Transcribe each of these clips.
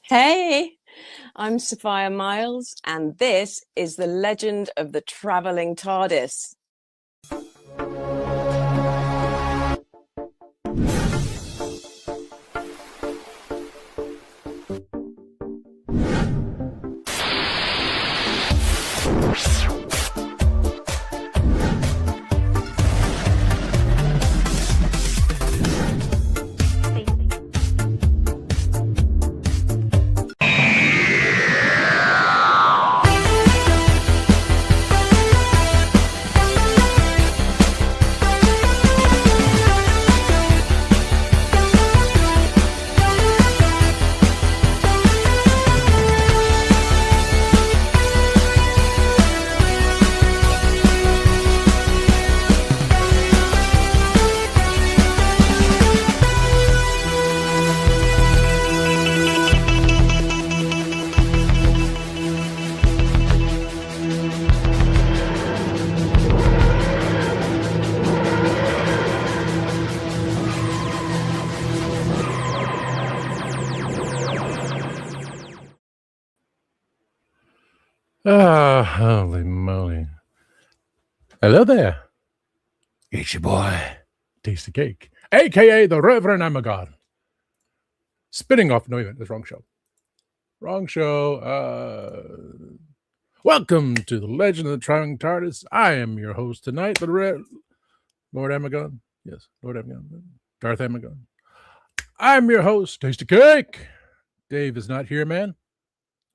Hey, I'm Sophia Miles, and this is the legend of the travelling TARDIS. Holy moly. Hello there. It's your boy, Tasty Cake, a.k.a. the Reverend Amagon. Spinning off, no, wait, that's wrong show. Wrong show. Welcome to the Legend of the Traveling TARDIS. I am your host tonight, Lord Amagon. Yes, Lord Amagon. Darth Amagon. I'm your host, Tasty Cake. Dave is not here, man.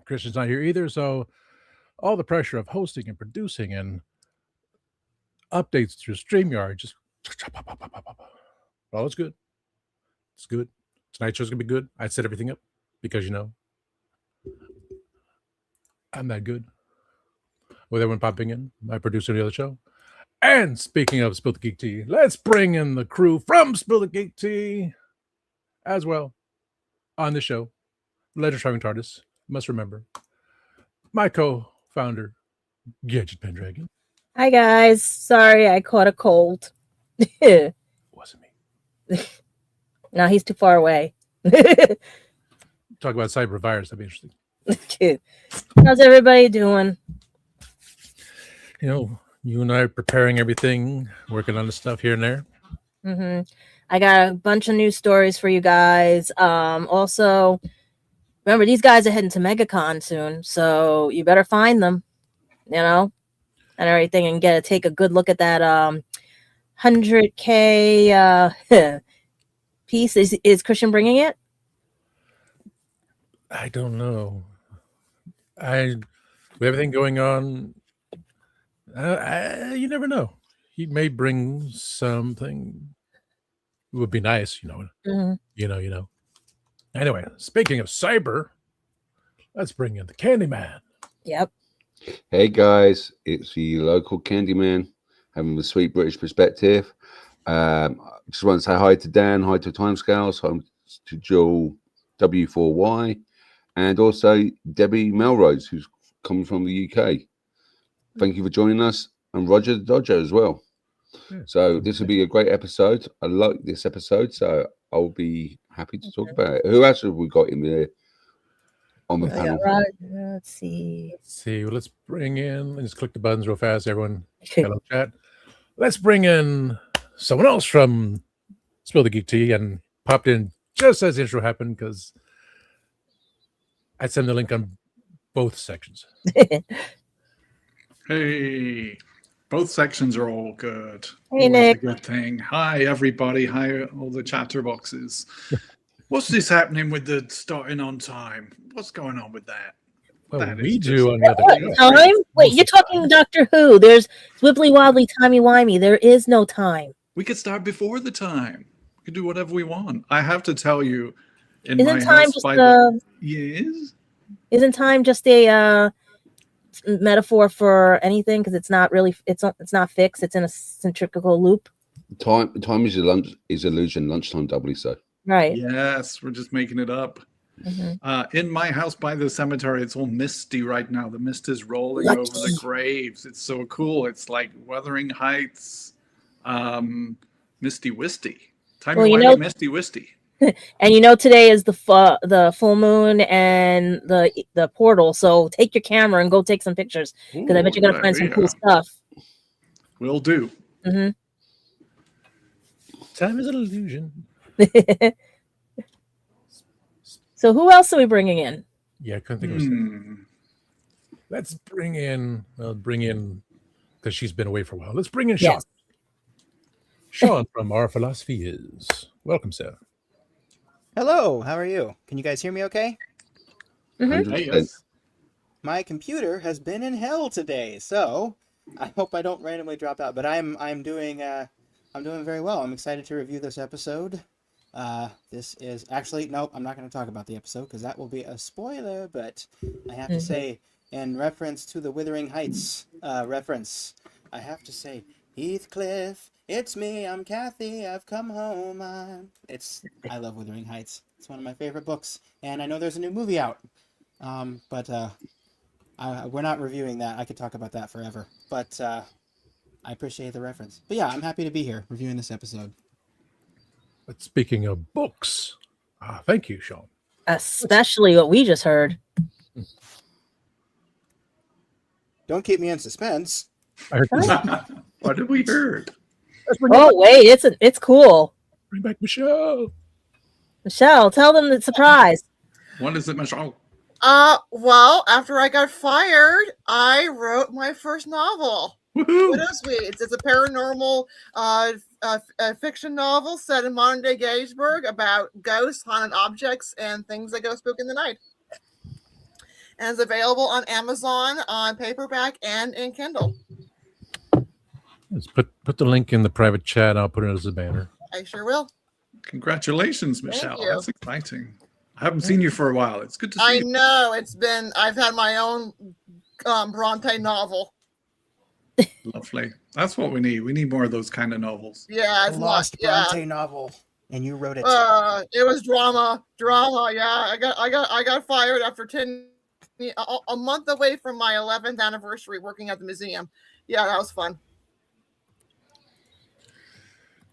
Christian's not here either, so all the pressure of hosting and producing and updates through StreamYard just well, it's good. It's good. Tonight's show's gonna be good. I set everything up because I'm that good. With everyone popping in, my producer of the other show. And speaking of Spill the Geek Tea, let's bring in the crew from Spill the Geek Tea as well on the show. Legend of Traveling TARDIS. Must remember my co-founder, Gadget Pendragon. Hi guys, sorry I caught a cold. Wasn't me. No, he's too far away. Talk about cyber virus, that'd be interesting. How's everybody doing? You and I are preparing everything, working on the stuff here and there. Mm-hmm. I got a bunch of news stories for you guys. Also, remember, these guys are heading to MegaCon soon, so you better find them, and everything, and take a good look at that 100K piece. Is Christian bringing it? I don't know. With everything going on, you never know. He may bring something. It would be nice, Mm-hmm. Anyway, speaking of cyber, let's bring in the Candyman. Yep. Hey guys, it's the local Candyman, having the sweet British perspective. Just want to say hi to Dan, hi to Timescales, hi to Joel W4Y, and also Debbie Melrose, who's coming from the UK. Thank you for joining us, and Roger the Dodger as well. Yeah. So this will be a great episode. I like this episode, so I'll be happy to talk about it. Who else have we got in there on the panel? Let's see. Well, let's bring in. Let's click the buttons real fast, everyone. Hello, chat. Let's bring in someone else from Spill the Geek Tea and popped in just as the intro happened because I sent the link on both sections. Hey, both sections are all good. Hey, Nick. A good thing. Hi, everybody. Hi, all the chatterboxes. What's this happening with the starting on time? What's going on with that? Well, we do on the other show. Time? Wait, you're talking Doctor Who. There's wibbly wobbly, timey wimey. There is no time. We could start before the time. We could do whatever we want. I have to tell you, Isn't time just a metaphor for anything? Because it's not really. It's not fixed. It's in a centrifugal loop. Time is illusion. Lunchtime doubly so. Right. Yes, we're just making it up. Mm-hmm. In my house by the cemetery, it's all misty right now. The mist is rolling over the graves. It's so cool. It's like Wuthering Heights, Misty Wisty. Misty Wisty. And today is the full moon and the portal. So take your camera and go take some pictures because I bet you're gonna find some cool stuff. Will do. Mm-hmm. Time is an illusion. So who else are we bringing in? Yeah, I couldn't think of something. Let's bring in, because she's been away for a while. Let's bring in Sean. Yes. Sean from Our Philosophy Is. Welcome, sir. Hello, how are you? Can you guys hear me okay? Mm-hmm. Hey, yes. My computer has been in hell today, so I hope I don't randomly drop out. But I'm doing very well. I'm excited to review this episode. This is actually nope. I'm not going to talk about the episode because that will be a spoiler. But I have to say, in reference to the Wuthering Heights reference, I have to say, Heathcliff, it's me. I'm Kathy. I've come home. I love Wuthering Heights. It's one of my favorite books, and I know there's a new movie out. But we're not reviewing that. I could talk about that forever. But I appreciate the reference. But yeah, I'm happy to be here reviewing this episode. But speaking of books, thank you, Sean. Especially what we just heard. Don't keep me in suspense. I heard What did we heard? Oh wait, it's cool. Bring back Michelle. Michelle, tell them the surprise. What is it, Michelle? Well, after I got fired, I wrote my first novel. Woohoo! Bittersweet. It's a paranormal fiction novel set in modern day Gettysburg about ghosts, haunted objects, and things that go spook in the night. And it's available on Amazon on paperback and in Kindle. Let's put the link in the private chat. I'll put it as a banner. I sure will. Congratulations, Michelle. you. That's exciting. I haven't seen you for a while. It's good to see I you. know I've had my own Bronte novel. Lovely. That's what we need. We need more of those kind of novels. Yeah, A it's lost yeah. Bronte novel, and you wrote it. It was drama. Yeah, I got fired after a month away from my 11th anniversary working at the museum. Yeah, that was fun.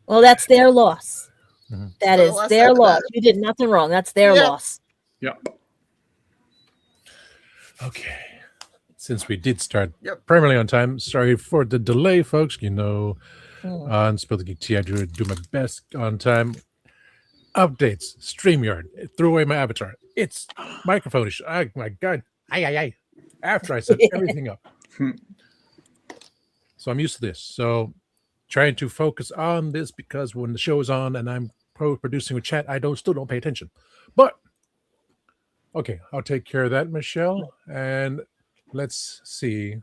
Well, that's their loss. Mm-hmm. That So is the less their said, the loss. better. You did nothing wrong. That's their Yeah. loss. Yeah. Okay. Since we did start Yep. primarily on time, sorry for the delay, folks. Hmm. On Spill the Geek Tea, I do my best on time. Updates, StreamYard. It threw away my avatar. It's microphone issue. Oh my God. Aye. After I set everything up. So I'm used to this. So trying to focus on this because when the show is on and I'm producing with chat, I still don't pay attention. But okay, I'll take care of that, Michelle. And let's see.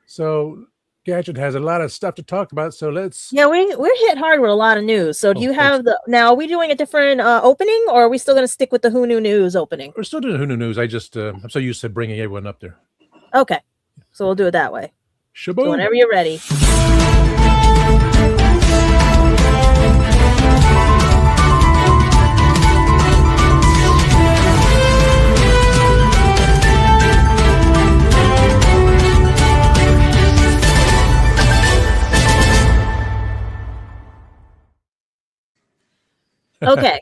So Gadget has a lot of stuff to talk about. So let's. Yeah, we're hit hard with a lot of news. So do you have now? Are we doing a different opening, or are we still going to stick with the Who Knew News opening? We're still doing Who Knew News. I just I'm so used to bringing everyone up there. Okay, so we'll do it that way. Shaboom. So whenever you're ready. Okay,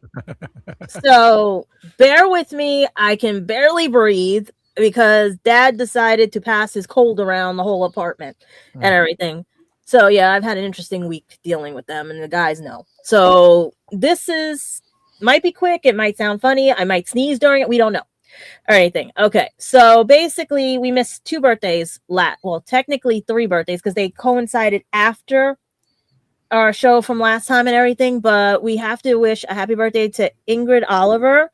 so bear with me. I can barely breathe because Dad decided to pass his cold around the whole apartment and everything. So yeah, I've had an interesting week dealing with them, and the guys know. So this might be quick. It might sound funny. I might sneeze during it. We don't know or anything. Okay, so basically we missed 2 birthdays. Well, technically 3 birthdays because they coincided after our show from last time and everything, but we have to wish a happy birthday to Ingrid Oliver.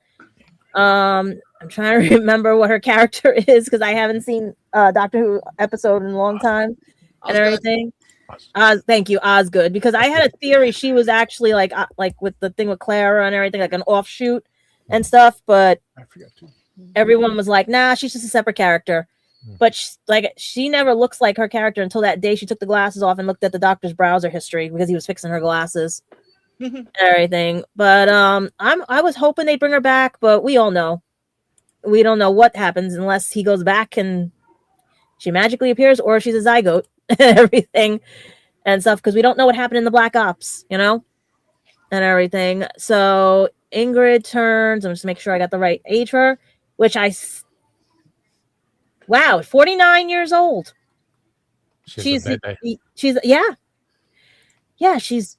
I'm trying to remember what her character is because I haven't seen Doctor Who episode in a long time and everything. Thank you, Osgood, because I had a theory she was actually like with the thing with Clara and everything, like an offshoot and stuff, but I forgot to. Everyone was like, nah, she's just a separate character. But she never looks like her character until that day she took the glasses off and looked at the doctor's browser history because he was fixing her glasses and everything. But I was hoping they'd bring her back, but we all know. We don't know what happens unless he goes back and she magically appears or she's a zygote and everything and stuff because we don't know what happened in the Black Ops, and everything. So Ingrid turns, I'm just make sure I got the right age for her, wow, 49 years old. She's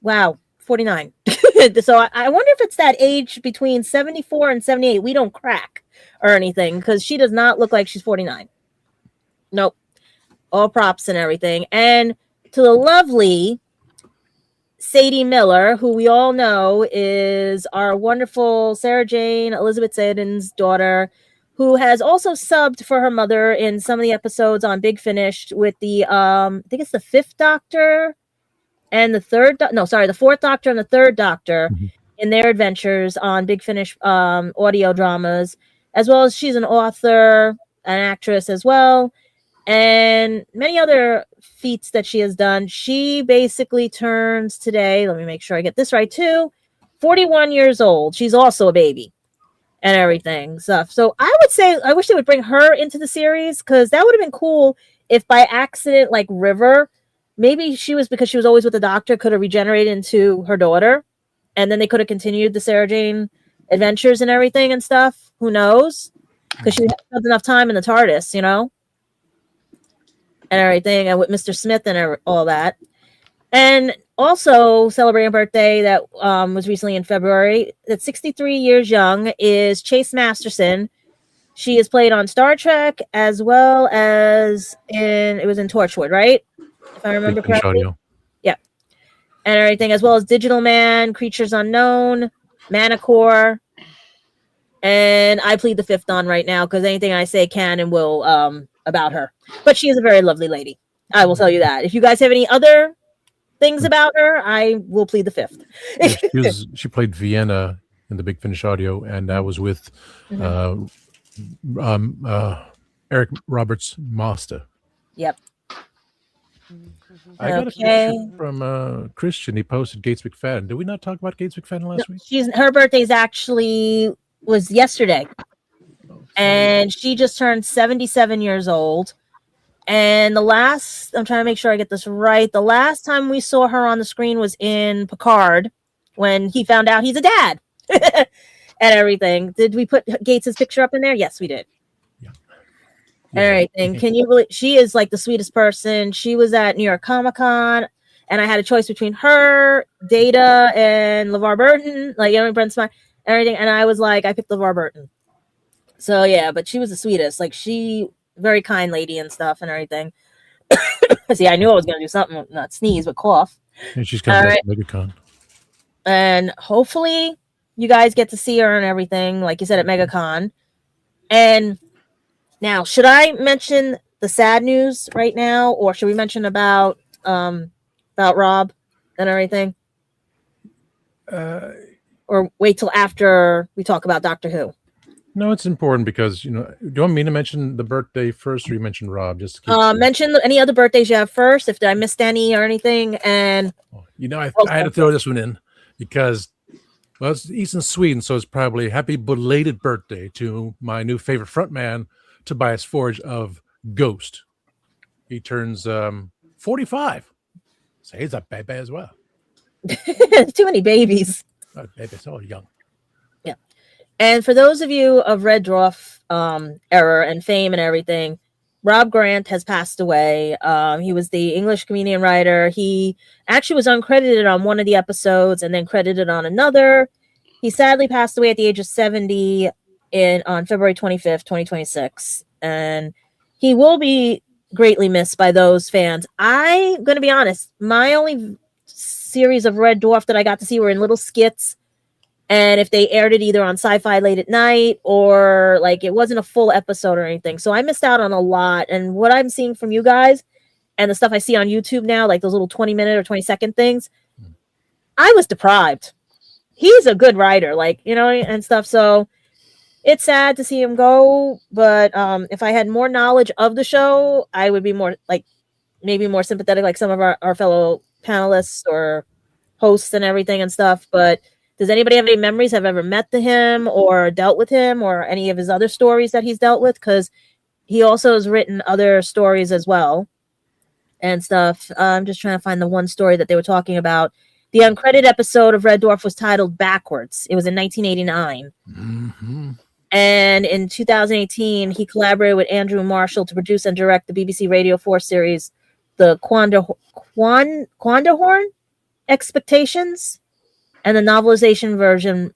wow, 49. So I wonder if it's that age between 74 and 78. We don't crack or anything because she does not look like she's 49. Nope. All props and everything. And to the lovely Sadie Miller, who we all know is our wonderful Sarah Jane Elizabeth Siddon's daughter, who has also subbed for her mother in some of the episodes on Big Finish with the I think it's the Fifth Doctor and the Fourth Doctor and the Third Doctor in their adventures on Big Finish audio dramas, as well as she's an author, an actress as well, and many other feats that she has done. She basically turns today, let me make sure I get this right too, 41 years old. She's also a baby and everything stuff. So I would say I wish they would bring her into the series, because that would have been cool if by accident, like River, maybe she was, because she was always with the Doctor, could have regenerated into her daughter, and then they could have continued the Sarah Jane adventures and everything and stuff. Who knows? Because she had enough time in the TARDIS, you know, and everything, and with Mr. Smith and all that. And also celebrating a birthday that was recently in February, that's 63 years young, is Chase Masterson. She is played on Star Trek as well as it was in Torchwood, right? If I remember correctly. Yeah. And everything, as well as Digital Man, Creatures Unknown, Manicore. And I plead the fifth on right now, because anything I say can and will about her. But she is a very lovely lady. I will tell you that. If you guys have any other things about her, I will plead the fifth. She played Vienna in the Big Finish audio, and that was with Eric Roberts' master. Yep. I got a picture from Christian. He posted Gates McFadden. Did we not talk about Gates McFadden last week? Her birthday's actually was yesterday. And she just turned 77 years old. And I'm trying to make sure I get this right. The last time we saw her on the screen was in Picard, when he found out he's a dad and everything. Did we put Gates' picture up in there? Yes, we did. Yeah. Everything. Can you believe she is like the sweetest person? She was at New York Comic-Con, and I had a choice between her, Data, and LeVar Burton, like, you know, Brent Spine, everything. And I was like, I picked LeVar Burton. So yeah, but she was the sweetest. Like, she very kind lady and stuff and everything. See, I knew I was gonna do something, not sneeze, but cough. And she's coming back to MegaCon. And hopefully you guys get to see her and everything, like you said, at MegaCon. And now, should I mention the sad news right now, or should we mention about Rob and everything? Or wait till after we talk about Doctor Who? No, it's important because, you know, do you want me to mention the birthday first, or you mention Rob? Just to keep mention any other birthdays you have first, if I missed any or anything. And you know, I had to throw this one in because, well, he's in Sweden, so it's probably happy belated birthday to my new favorite frontman, Tobias Forge of Ghost. He turns 45, so he's a baby as well. Too many babies. Baby's all young. And for those of you of Red Dwarf era and fame and everything, Rob Grant has passed away. He was the English comedian writer. He actually was uncredited on one of the episodes and then credited on another. He sadly passed away at the age of 70 on February 25th, 2026. And he will be greatly missed by those fans. I'm going to be honest. My only series of Red Dwarf that I got to see were in little skits. And if they aired it either on Sci-Fi late at night, or like it wasn't a full episode or anything. So I missed out on a lot. And what I'm seeing from you guys and the stuff I see on YouTube now, like those little 20-minute or 20-second things, I was deprived. He's a good writer, like, you know, and stuff. So it's sad to see him go. But if I had more knowledge of the show, I would be more like maybe more sympathetic, like some of our fellow panelists or hosts and everything and stuff. But does anybody have any memories, have ever met him or dealt with him or any of his other stories that he's dealt with? Because he also has written other stories as well and stuff. I'm just trying to find the one story that they were talking about. The uncredited episode of Red Dwarf was titled Backwards. It was in 1989. Mm-hmm. And in 2018, he collaborated with Andrew Marshall to produce and direct the BBC Radio 4 series, The Quandahorn Expectations, and the novelization version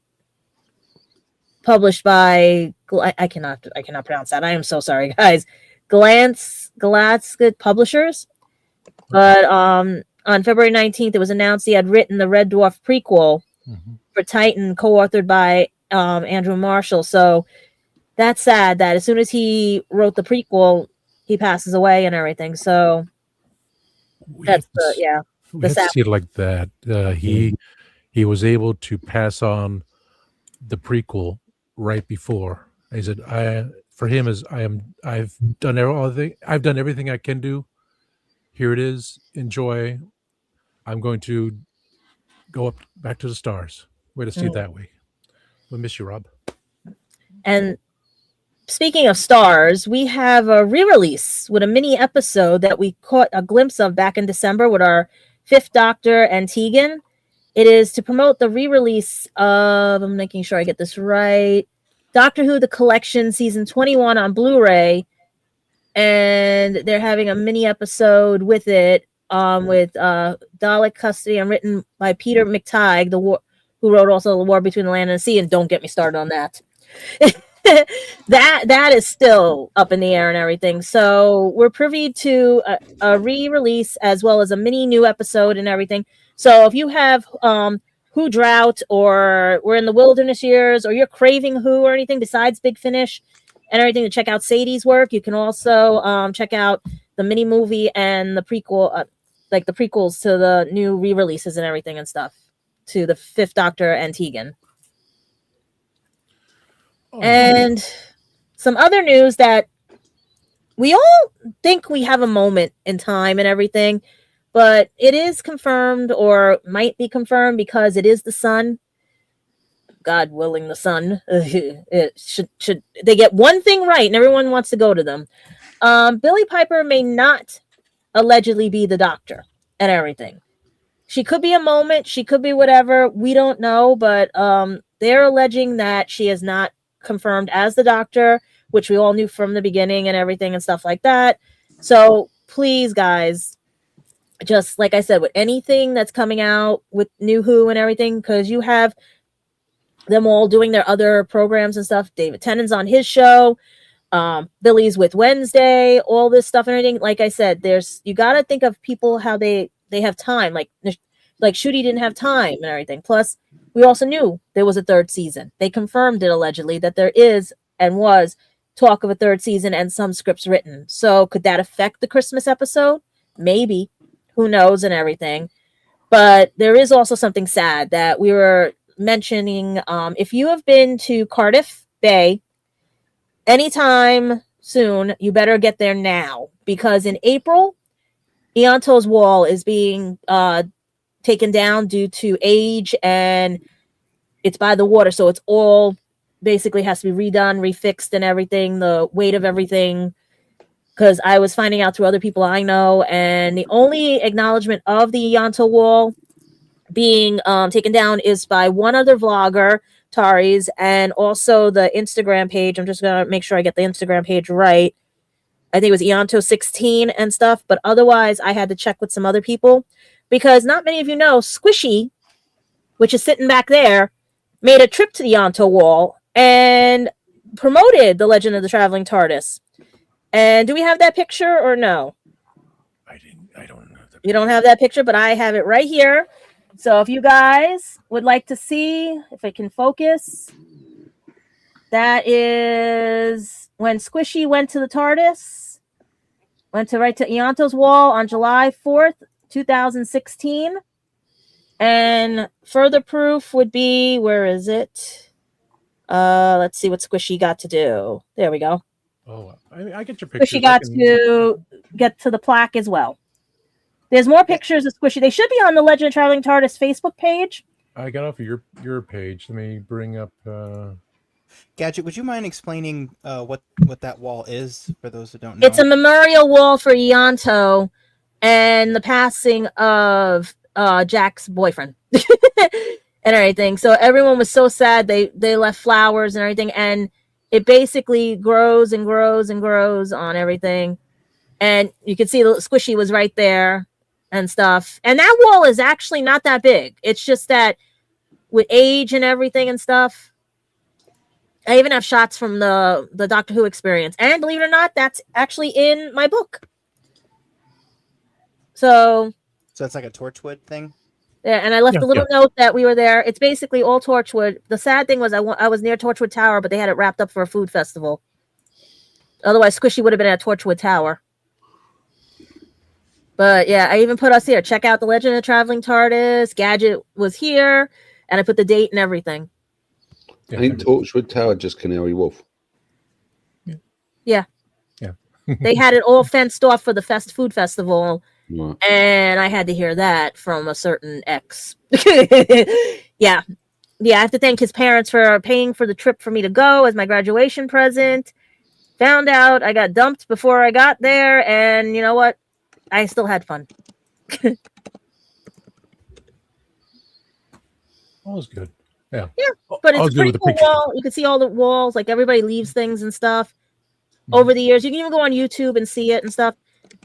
published by I cannot pronounce that. I am so sorry, guys. Glasgow Publishers. But on February 19th, it was announced he had written the Red Dwarf prequel for Titan, co-authored by Andrew Marshall. So that's sad that as soon as he wrote the prequel, he passes away and everything. So that's the sad. See it like that. He was able to pass on the prequel right before. He said, I've done everything I can do. Here it is. Enjoy. I'm going to go up back to the stars. Way to see it that way. We'll miss you, Rob. And speaking of stars, we have a re-release with a mini episode that we caught a glimpse of back in December with our Fifth Doctor and Tegan. It is to promote the re-release of, I'm making sure I get this right, Doctor Who The Collection Season 21 on Blu-ray. And they're having a mini episode with it with Dalek Custody and written by Peter McTighe, who wrote also The War Between the Land and the Sea. And don't get me started on that. that is still up in the air and everything. So we're privy to a re-release as well as a mini new episode and everything. So if you have Who drought, or we're in the wilderness years, or you're craving Who or anything besides Big Finish and everything, to check out Sadie's work, you can also check out the mini movie and the prequel, like the prequels to the new re-releases and everything and stuff to the Fifth Doctor and Tegan. And some other news that we all think we have a moment in time and everything, but it is confirmed, or might be confirmed, because it is the sun. God willing, the sun. It should they get one thing right and everyone wants to go to them. Billie Piper may not allegedly be the Doctor and everything. She could be a moment, she could be whatever, we don't know, but they're alleging that she is not confirmed as the Doctor, which we all knew from the beginning and everything and stuff like that. So please, guys, just like I said, with anything that's coming out with New Who and everything, because you have them all doing their other programs and stuff. David Tennant's on his show, Billy's with Wednesday, all this stuff and everything. Like I said, you got to think of people how they have time. Like Shooty didn't have time and everything. Plus, we also knew there was a third season. They confirmed it allegedly that there is and was talk of a third season and some scripts written. So could that affect the Christmas episode? Maybe. Who knows and everything. But there is also something sad that we were mentioning. If you have been to Cardiff Bay anytime soon, you better get there now, because in April, Ianto's wall is being taken down due to age, and it's by the water, so it's all basically has to be redone, refixed and everything, the weight of everything, because I was finding out through other people I know, and the only acknowledgement of the Ianto wall being taken down is by one other vlogger, Tari's, and also the Instagram page. I'm just going to make sure I get the Instagram page right. I think it was Ianto16 and stuff, but otherwise I had to check with some other people, because not many of you know, Squishy, which is sitting back there, made a trip to the Ianto wall and promoted the Legend of the Traveling TARDIS. And do we have that picture or no? I don't know. You don't have that picture, but I have it right here. So if you guys would like to see, if I can focus, that is when Squishy went to the TARDIS, went to right to Ianto's wall on July 4th, 2016. And further proof would be, where is it? Let's see what Squishy got to do. There we go. Oh, I get your picture. Squishy got to get to the plaque as well. There's more pictures of Squishy. They should be on the Legend of Traveling TARDIS Facebook page. I got off of your page. Let me bring up. Gadget, would you mind explaining what that wall is for those who don't know? It's a memorial wall for Ianto and the passing of Jack's boyfriend and everything. So everyone was so sad. They left flowers and everything, and it basically grows and grows and grows on everything. And you can see the squishy was right there and stuff. And that wall is actually not that big. It's just that with age and everything and stuff. I even have shots from the Doctor Who experience. And believe it or not, that's actually in my book. So it's like a Torchwood thing? Yeah, and I left a little note that we were there. It's basically all Torchwood. The sad thing was I was near Torchwood Tower, but they had it wrapped up for a food festival. Otherwise, Squishy would have been at Torchwood Tower. But yeah, I even put us here. Check out the Legend of the Traveling TARDIS. Gadget was here, and I put the date and everything. Ain't Torchwood Tower just Canary Wharf? Yeah. They had it all fenced off for the food festival. Right. And I had to hear that from a certain ex. Yeah. I have to thank his parents for paying for the trip for me to go as my graduation present. Found out I got dumped before I got there, and you know what? I still had fun. All was good. Yeah. But it's a pretty cool wall. You can see all the walls, like everybody leaves things and stuff over the years. You can even go on YouTube and see it and stuff.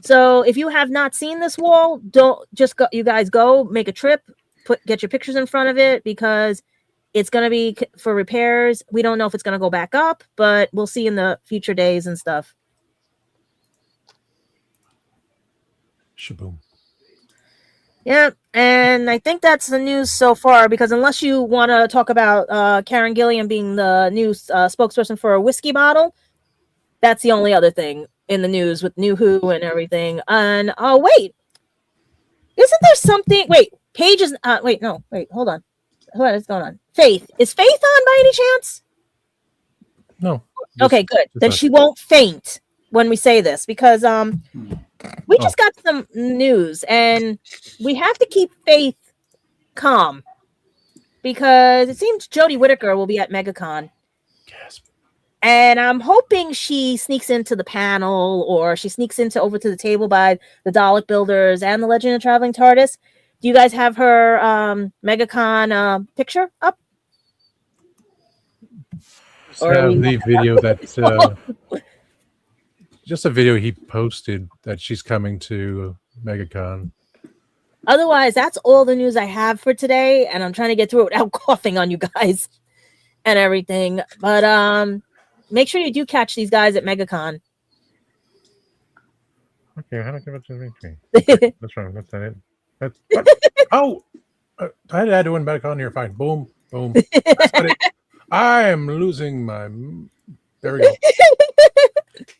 So if you have not seen this wall, don't just go. You guys go make a trip, get your pictures in front of it, because it's going to be for repairs. We don't know if it's going to go back up, but we'll see in the future days and stuff. Shaboom. Yeah, and I think that's the news so far, because unless you want to talk about Karen Gilliam being the new spokesperson for a whiskey bottle, that's the only other thing in the news with New Who and everything. And wait, isn't there something? Wait, Paige is. Hold on. What is going on? Faith, is Faith on by any chance? No. Okay, good. Then she won't faint when we say this, because we just got some news, and we have to keep Faith calm, because it seems Jodie Whittaker will be at MegaCon. Gasp. And I'm hoping she sneaks into the panel, or she sneaks over to the table by the Dalek Builders and the Legend of Traveling TARDIS. Do you guys have her MegaCon picture up? Or the video that just a video he posted that she's coming to MegaCon. Otherwise, that's all the news I have for today, and I'm trying to get through it without coughing on you guys and everything. But make sure you do catch these guys at MegaCon. Okay, how do I give it to me? That's wrong. That's not it. I had to add one back on here. Fine. Boom. Boom. That's not it. I am losing my. There we go.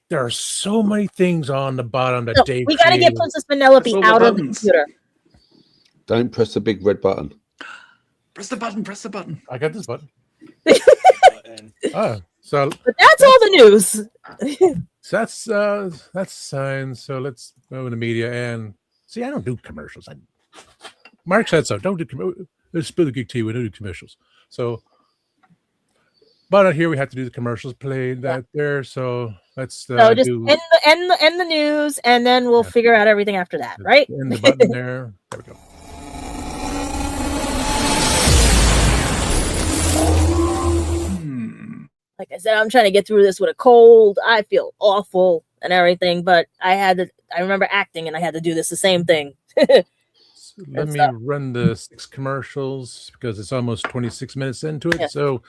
There are so many things on the bottom that Dave. We got to get Princess Penelope out of the computer. Don't press the big red button. Press the button. Press the button. I got this button. But that's all the news. So that's signs. So let's go into media and see. I don't do commercials. Mark said so. Don't do commercials. Let's spill the geek tea. We don't do commercials. So, but here we have to do the commercials. Play that there. So let's just end the news, and then we'll figure out everything after that. Right? End the button there. There we go. Like I said, I'm trying to get through this with a cold. I feel awful and everything, but I remember acting, and I had to do the same thing. So let me run the 6 commercials, because it's almost 26 minutes into it. Yeah. So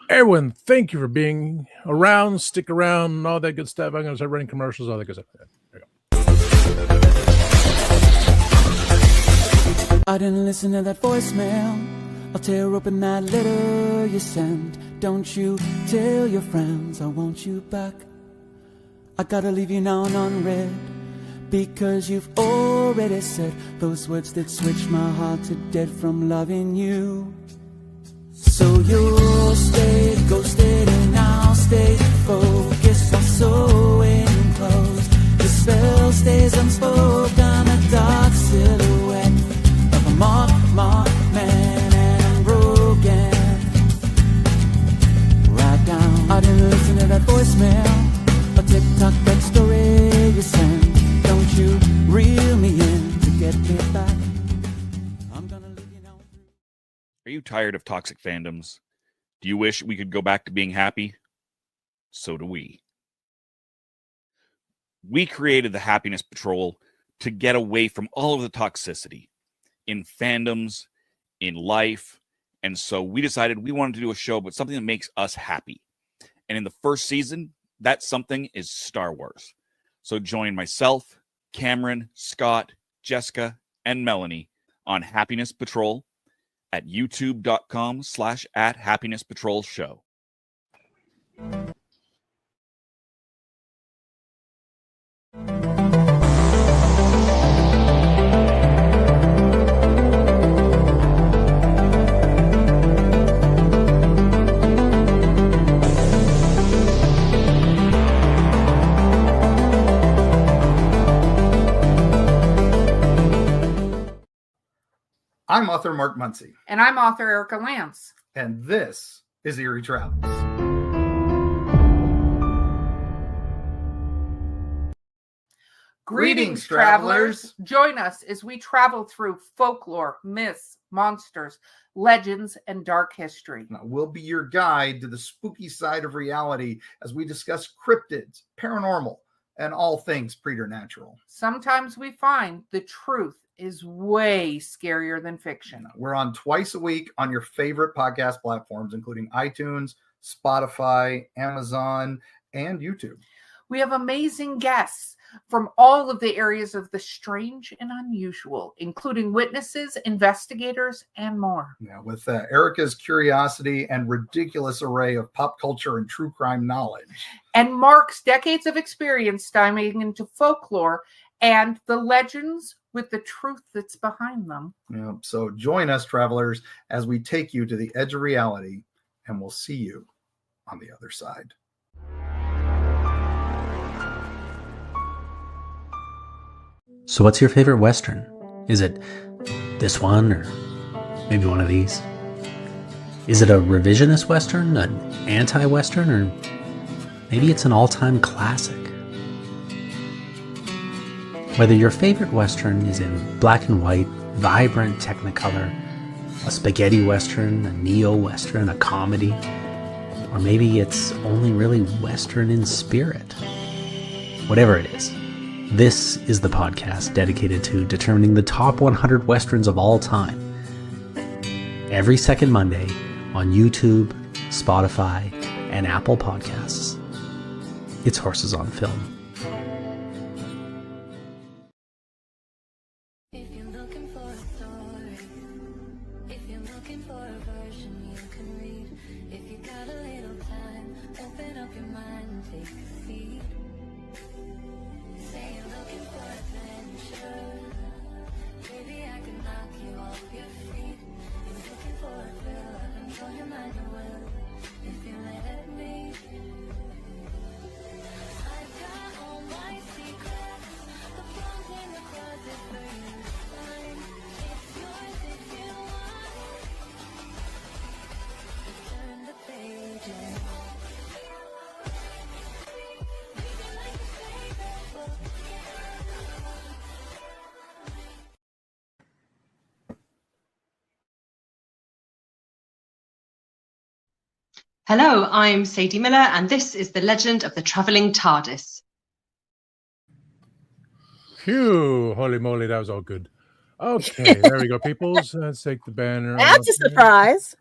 everyone, thank you for being around. Stick around and all that good stuff. I'm going to start running commercials, all that good stuff. There you go. I didn't listen to that voicemail. I'll tear open that letter you sent. Don't you tell your friends I want you back. I gotta leave you now unread, because you've already said those words that switch my heart to dead from loving you. So you'll stay ghosted and I'll stay focused on sewing clothes. The spell stays unspoken, a dark silhouette of a marked man, and I'm broken. Right down, I didn't listen to that voicemail. A TikTok that story you sent. Don't you reel me in to get me back. tired of toxic fandoms? Do you wish we could go back to being happy? So do we. We created the Happiness Patrol to get away from all of the toxicity in fandoms, in life, and so we decided we wanted to do a show about something that makes us happy. And in the first season, that something is Star Wars. So join myself, Cameron, Scott, Jessica, and Melanie on Happiness Patrol at youtube.com/@happinesspatrolshow. I'm author Mark Muncy. And I'm author Erica Lance. And this is Eerie Travels. Greetings, travelers. Join us as we travel through folklore, myths, monsters, legends, and dark history. Now, we'll be your guide to the spooky side of reality as we discuss cryptids, paranormal, and all things preternatural. Sometimes we find the truth is way scarier than fiction. We're on twice a week on your favorite podcast platforms, including iTunes, Spotify, Amazon, and YouTube. We have amazing guests from all of the areas of the strange and unusual, including witnesses, investigators, and more. Now, with Erica's curiosity and ridiculous array of pop culture and true crime knowledge. And Mark's decades of experience diving into folklore and the legends with the truth that's behind them. Yeah, so join us, travelers, as we take you to the edge of reality, and we'll see you on the other side. So what's your favorite Western? Is it this one or maybe one of these? Is it a revisionist Western, an anti-Western, or maybe it's an all-time classic? Whether your favorite Western is in black and white, vibrant Technicolor, a spaghetti Western, a neo-Western, a comedy, or maybe it's only really Western in spirit. Whatever it is, this is the podcast dedicated to determining the top 100 Westerns of all time. Every second Monday on YouTube, Spotify, and Apple Podcasts. It's Horses on Film. Hello, I'm Sadie Miller, and this is The Legend of the Travelling TARDIS. Phew, holy moly, that was all good. Okay, there we go, peoples. Let's take the banner. That's a surprise.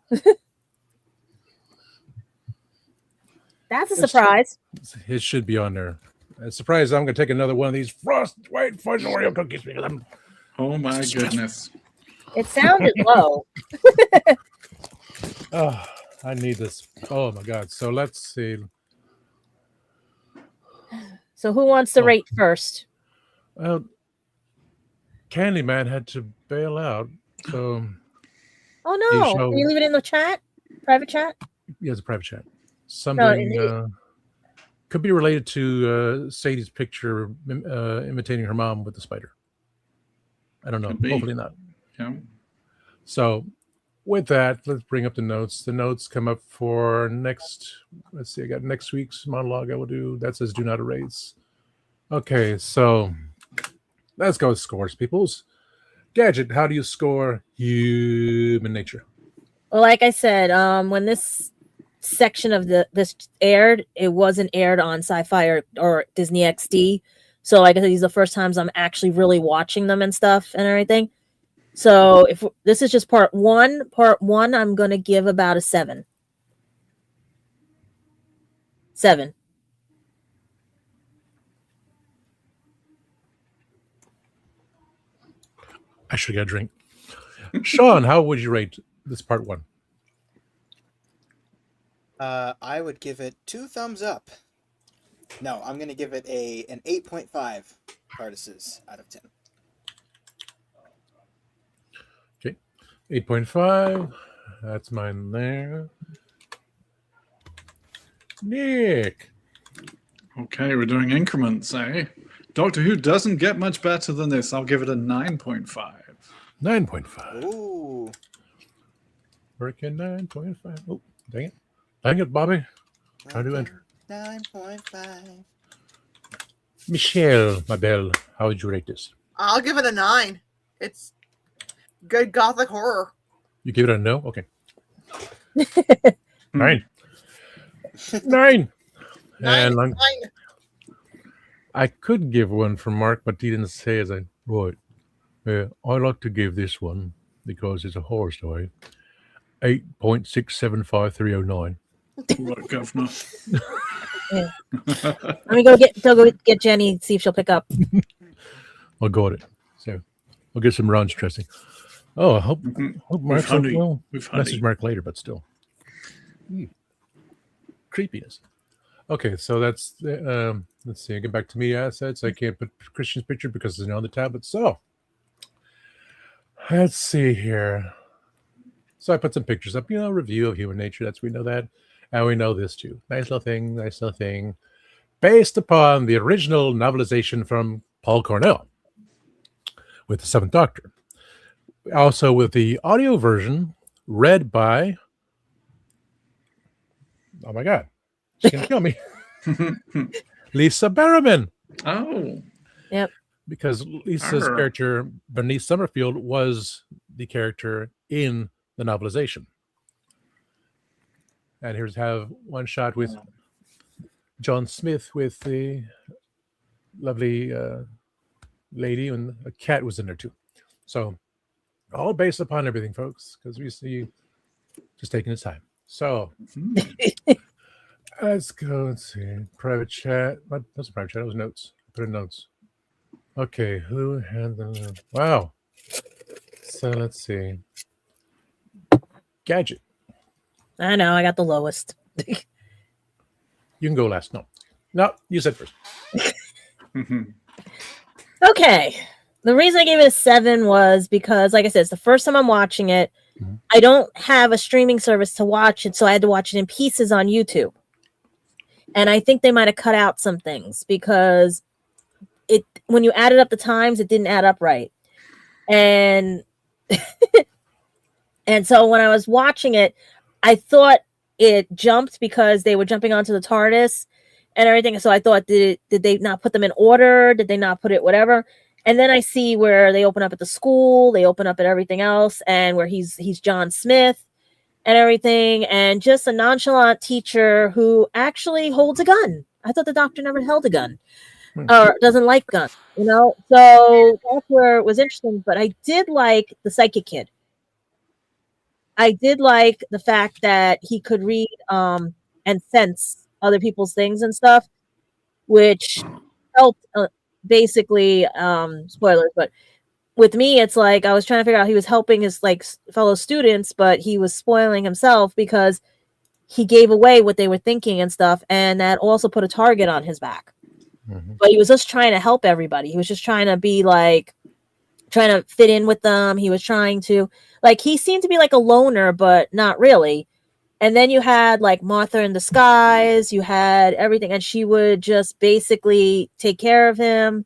That's a surprise. It should be on there. A surprise, I'm going to take another one of these Frost White Fudge Oreo cookies because I'm... Oh, my goodness. It sounded low. Oh, I need this. Oh, my God. So let's see. So who wants to rate first? Well, Candyman had to bail out. So... Oh, no. Can you leave it in the chat? Private chat? Yeah, it's a private chat. Something could be related to Sadie's picture imitating her mom with the spider. I don't know. Hopefully not. Yeah. So with that, let's bring up the notes. The notes come up for next. Let's see. I got next week's monologue I will do. That says do not erase. Okay, so let's go with scores, peoples. Gadget, how do you score human nature? Well, like I said, when this section of this aired, it wasn't aired on Sci-Fi or Disney XD. So like I said, these are the first times I'm actually really watching them and stuff and everything. So if this is just part one, I'm gonna give about a 7. 7. I should get a drink. Sean, how would you rate this part 1? I would give it 2 thumbs up. No, I'm gonna give it an 8.5 TARDISes out of 10. Okay, 8.5. That's mine there. Nick. Okay, we're doing increments, eh? Doctor Who doesn't get much better than this. I'll give it a 9.5. 9.5. Ooh. Working 9.5. Oh, dang it. Dang it, Bobby. Trying to enter. 9.5. Michelle, my belle, how would you rate this? I'll give it a 9. It's good gothic horror. You give it a no? Okay. 9. 9. And 9. I could give one for Mark, but he didn't say as I wrote. I like to give this one, because it's a horror story, 8.675309. What, governor? Yeah. Let me go get Jenny, see if she'll pick up. I got it. So I'll get some ranch dressing. Oh, I hope Mark's honey. well. With honey. Message Mark later, but still. Creepiness. Okay, so that's let's see. I get back to me assets. I can't put Christian's picture because it's on the tablet. So let's see here. So I put some pictures up. Review of human nature. We know that, and we know this too. Nice little thing. Based upon the original novelization from Paul Cornell with the Seventh Doctor. Also with the audio version read by, oh my God, she's going to kill me, Lisa Barrowman. Oh. Yep. Because Lisa's character, Bernice Summerfield, was the character in the novelization. And here's have one shot with John Smith with the lovely lady, and a cat was in there too. So all based upon everything, folks, because we see just taking his time. So let's go and see. Private chat. What? That's a private chat. It was notes. I put in notes. Okay, who had the... Wow. So let's see. Gadget. I know, I got the lowest. You can go last. No, you said first. Okay. The reason I gave it a 7 was because, like I said, it's the first time I'm watching it. Mm-hmm. I don't have a streaming service to watch it, so I had to watch it in pieces on YouTube. And I think they might have cut out some things because when you added up the times, it didn't add up right. And and so when I was watching it, I thought it jumped because they were jumping onto the TARDIS and everything. So I thought, did they not put them in order? Did they not put it whatever? And then I see where they open up at the school, they open up at everything else, and where he's John Smith and everything, and just a nonchalant teacher who actually holds a gun. I thought the Doctor never held a gun or doesn't like guns, So that's where it was interesting. But I did like the psychic kid. I did like the fact that he could read and sense other people's things and stuff, which helped basically spoilers. But with me, it's like I was trying to figure out he was helping his fellow students, but he was spoiling himself because he gave away what they were thinking and stuff, and that also put a target on his back. Mm-hmm. But he was just trying to help everybody. He was just trying to be trying to fit in with them. He was trying to he seemed to be like a loner, but not really. And then you had Martha in disguise, you had everything, and she would just basically take care of him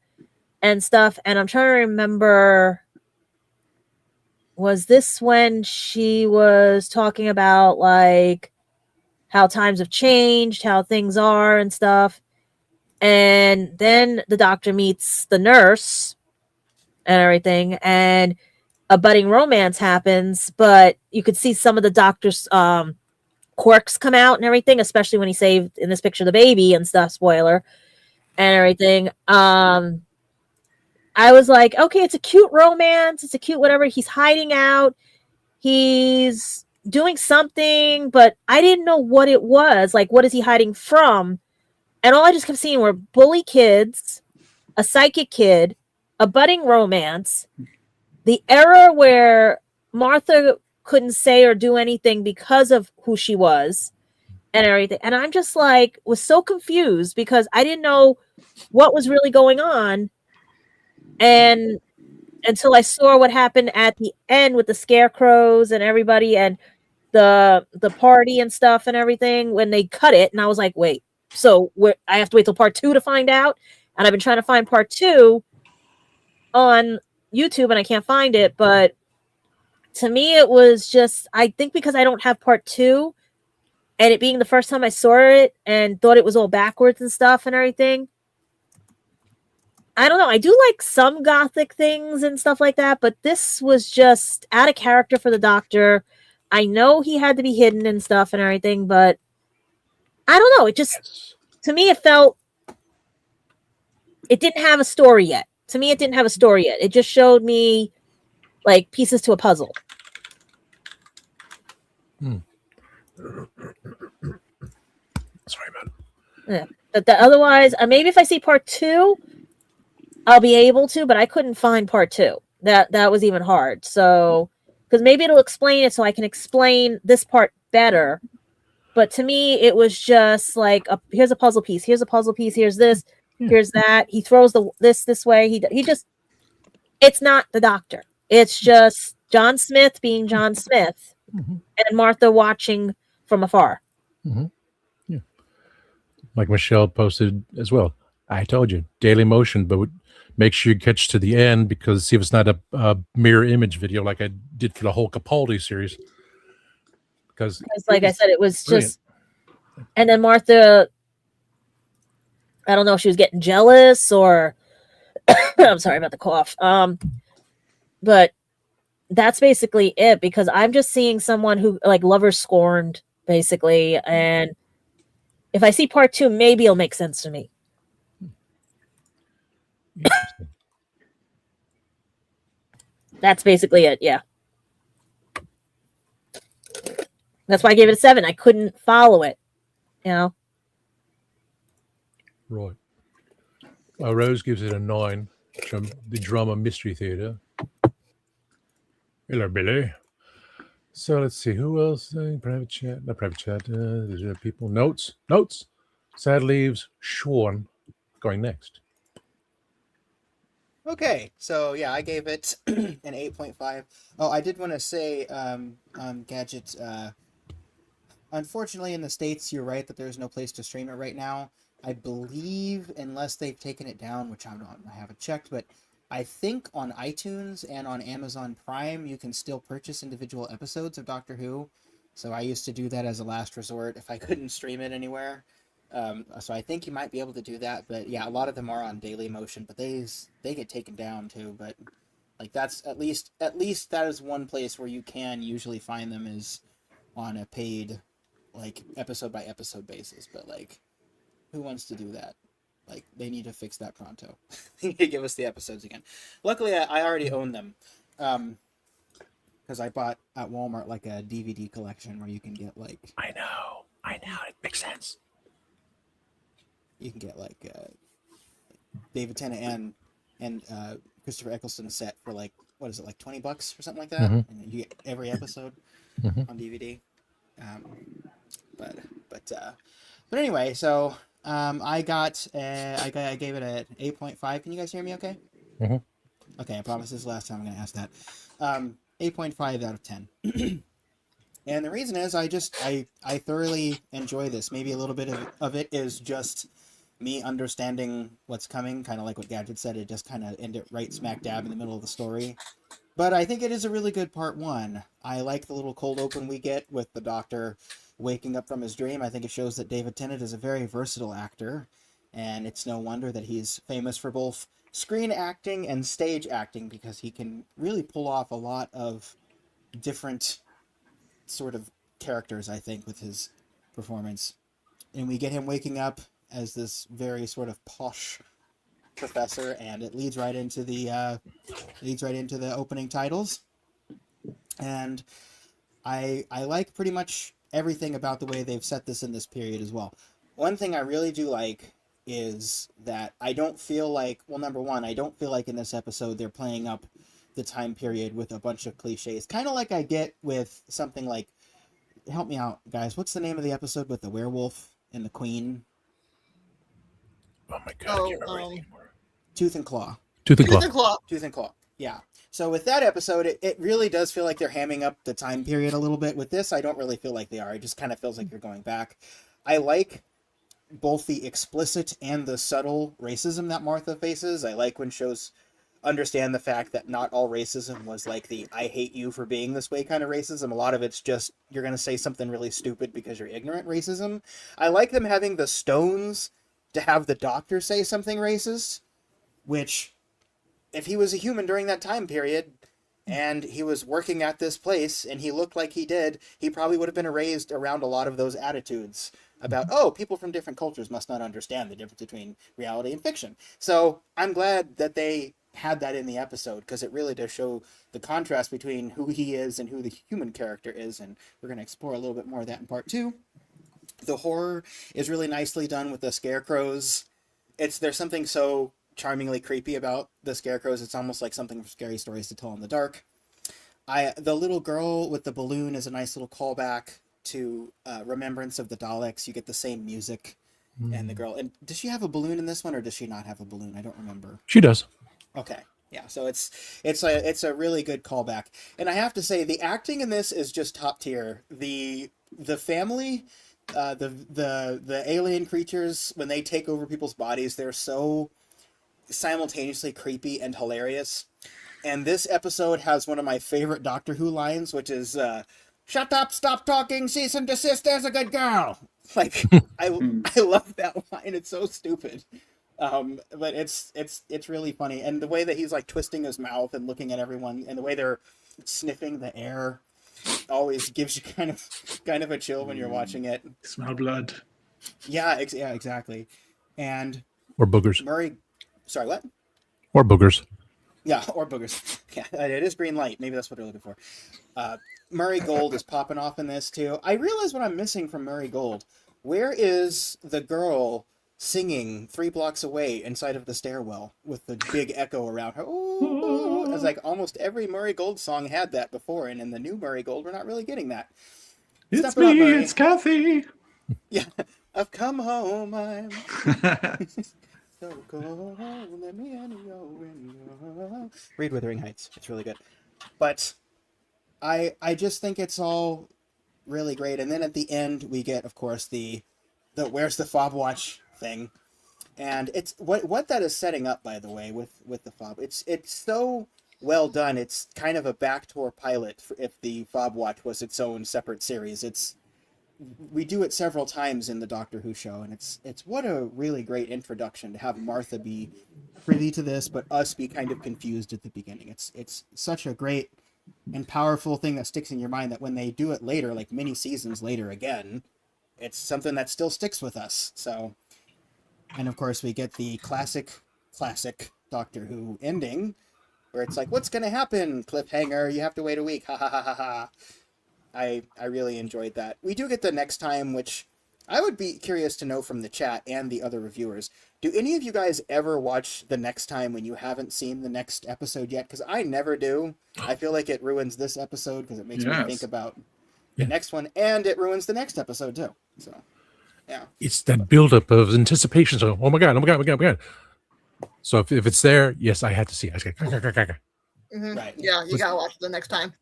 and stuff. And I'm trying to remember, was this when she was talking about how times have changed, how things are and stuff? And then the Doctor meets the nurse and everything, and a budding romance happens, but you could see some of the doctor's quirks come out and everything, especially when he saved in this picture the baby and stuff, spoiler, and everything. I was like, okay, it's a cute romance, it's a cute whatever. He's hiding out, he's doing something, but I didn't know what it was. Like, what is he hiding from? And all I just kept seeing were bully kids, a psychic kid, a budding romance, the era where Martha couldn't say or do anything because of who she was and everything. And I'm just like, was so confused because I didn't know what was really going on. And until I saw what happened at the end with the scarecrows and everybody and the party and stuff and everything when they cut it. And I was like, wait, so I have to wait till part 2 to find out. And I've been trying to find part 2 on YouTube and I can't find it. But to me, it was just, I think because I don't have part 2 and it being the first time I saw it and thought it was all backwards and stuff and everything. I don't know. I do like some gothic things and stuff like that, but this was just out of character for the Doctor. I know he had to be hidden and stuff and everything, but I don't know. It just, to me, it felt, it didn't have a story yet. To me, it didn't have a story yet. It just showed me like pieces to a puzzle. Sorry, man. Yeah. But otherwise, maybe if I see part 2, I'll be able to, but I couldn't find part 2. That was even hard. So, because maybe it'll explain it so I can explain this part better. But to me, it was just like, here's a puzzle piece. Here's a puzzle piece. Here's this. Here's that. He throws this way. He just, it's not the Doctor. It's just John Smith being John Smith and Martha watching from afar. Yeah. Like Michelle posted as well. I told you, Daily Motion, but make sure you catch to the end because see if it's not a mirror image video like I did for the whole Capaldi series. Because like I said, it was brilliant. Just, and then Martha, I don't know if she was getting jealous or I'm sorry about the cough. But that's basically it because I'm just seeing someone who like lover scorned basically. And if I see part 2, maybe it'll make sense to me. That's basically it. Yeah. That's why I gave it a 7. I couldn't follow it, you know? Right. Rose gives it a 9 from the Drama Mystery Theatre. Hello, Billy. So let's see. Who else? Private chat. Not private chat. There's people. Notes. Sad leaves. Sean going next. Okay, so yeah, I gave it an 8.5. Oh, I did want to say, Gadget, unfortunately in the States, you're right that there's no place to stream it right now. I believe, unless they've taken it down, which I haven't checked, but I think on iTunes and on Amazon Prime, you can still purchase individual episodes of Doctor Who. So I used to do that as a last resort if I couldn't stream it anywhere. So I think you might be able to do that, but yeah, a lot of them are on Daily Motion, but they get taken down too. But like that's at least that is one place where you can usually find them is on a paid like episode by episode basis. But like, who wants to do that? Like they need to fix that pronto. They need to give us the episodes again. Luckily, I already own them because I bought at Walmart like a DVD collection where you can get like I know it makes sense. You can get like David Tennant and Christopher Eccleston set for like what is it like $20 or something like that, and you get every episode on DVD. But anyway, so I gave it an 8.5. Can you guys hear me? Okay. Okay, I promise this is the last time I'm going to ask that. 8.5 out of 10. And the reason is I thoroughly enjoy this. Maybe a little bit of it is just me understanding what's coming, kind of like what Gadget said. It just kind of ended right smack dab in the middle of the story. But I think it is a really good part 1. I like the little cold open we get with the Doctor waking up from his dream. I think it shows that David Tennant is a very versatile actor, and it's no wonder that he's famous for both screen acting and stage acting, because he can really pull off a lot of different sort of characters, I think, with his performance. And we get him waking up as this very sort of posh professor, and it leads right into the opening titles. And I like pretty much everything about the way they've set this in this period as well. One thing I really do like is that I don't feel like, well, number one, I don't feel like in this episode they're playing up the time period with a bunch of cliches, kind of like I get with something like, help me out, guys, what's the name of the episode with the werewolf and the queen? Oh my god, I can't remember anything anymore. Tooth and Claw. Tooth and Claw. Tooth and Claw. Tooth and Claw. Yeah. So with that episode, it really does feel like they're hamming up the time period a little bit. With this, I don't really feel like they are. It just kind of feels like you're going back. I like both the explicit and the subtle racism that Martha faces. I like when shows understand the fact that not all racism was like the I hate you for being this way kind of racism. A lot of it's just you're going to say something really stupid because you're ignorant racism. I like them having the stones to have the doctor say something racist, which, if he was a human during that time period and he was working at this place and he looked like he did, he probably would have been raised around a lot of those attitudes about, oh, people from different cultures must not understand the difference between reality and fiction. So I'm glad that they had that in the episode, because it really does show the contrast between who he is and who the human character is. And we're going to explore a little bit more of that in part 2. The horror is really nicely done with the scarecrows. There's something so charmingly creepy about the scarecrows. It's almost like something from Scary Stories to Tell in the Dark. The little girl with the balloon is a nice little callback to Remembrance of the Daleks. You get the same music and the girl. And does she have a balloon in this one, or does she not have a balloon? I don't remember. She does. Okay. Yeah, so it's a really good callback. And I have to say, the acting in this is just top tier. The family, the alien creatures, when they take over people's bodies, they're so simultaneously creepy and hilarious. And this episode has one of my favorite Doctor Who lines, which is shut up, stop talking, cease and desist, there's a good girl. Like, I love that line. It's so stupid. But it's really funny. And the way that he's like twisting his mouth and looking at everyone, and the way they're sniffing the air always gives you kind of a chill when you're watching it. Smell blood. Yeah, exactly. And Or boogers. Murray, sorry, what? Or boogers. Yeah, or boogers. Yeah, it is green light. Maybe that's what they're looking for. Murray Gold is popping off in this too. I realize what I'm missing from Murray Gold. Where is the girl singing 3 blocks away inside of the stairwell with the big echo around her? Ooh, it's like almost every Murray Gold song had that before, and in the new Murray Gold, we're not really getting that. It's me, it's Kathy. Yeah, I've come home. I'm so cold. Let me in your window. Read Wuthering Heights. It's really good. But I just think it's all really great. And then at the end, we get, of course, the where's the fob watch thing. And it's what that is setting up, by the way, with the fob. It's so well done. It's kind of a backdoor pilot if the fob watch was its own separate series. We do it several times in the Doctor Who show, and it's what a really great introduction to have Martha be privy to this, but us be kind of confused at the beginning. It's such a great and powerful thing that sticks in your mind that when they do it later, like many seasons later again, it's something that still sticks with us. So, and of course we get the classic Doctor Who ending where it's like, what's going to happen? Cliffhanger, you have to wait a week. Ha ha ha ha ha. I really enjoyed that. We do get the next time, which I would be curious to know from the chat and the other reviewers. Do any of you guys ever watch the next time when you haven't seen the next episode yet? Because I never do. I feel like it ruins this episode because it makes me think about the next one, and it ruins the next episode too. So, yeah. It's that buildup of anticipation. So, oh my god. So if it's there, yes, I had to see it. Mm-hmm. Right. Yeah, you gotta watch it the next time.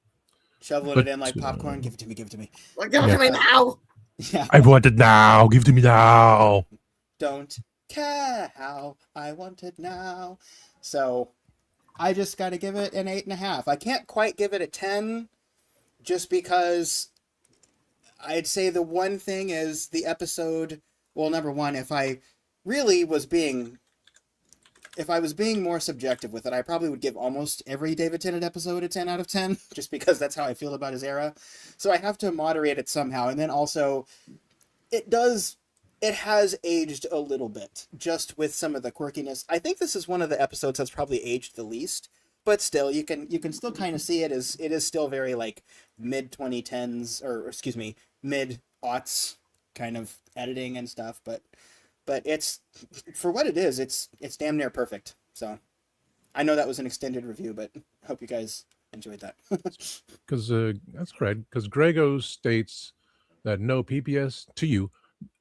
Shoveling it in like popcorn. Give it to me. Like, give it to me now. Yeah. I want it now. Give it to me now. Don't care how I want it now. So I just got to give it an 8.5. I can't quite give it a 10 just because I'd say the one thing is the episode. Well, number one, if I really was being if I was being more subjective with it, I probably would give almost every David Tennant episode a 10 out of 10, just because that's how I feel about his era. So I have to moderate it somehow. And then also, it has aged a little bit, just with some of the quirkiness. I think this is one of the episodes that's probably aged the least, but still, you can still kind of see it as it is still very like mid 2010s, or excuse me, mid aughts kind of editing and stuff. But it's, for what it is, it's damn near perfect. So I know that was an extended review, but I hope you guys enjoyed that. Because that's correct. Because Grego states that no, PBS to you.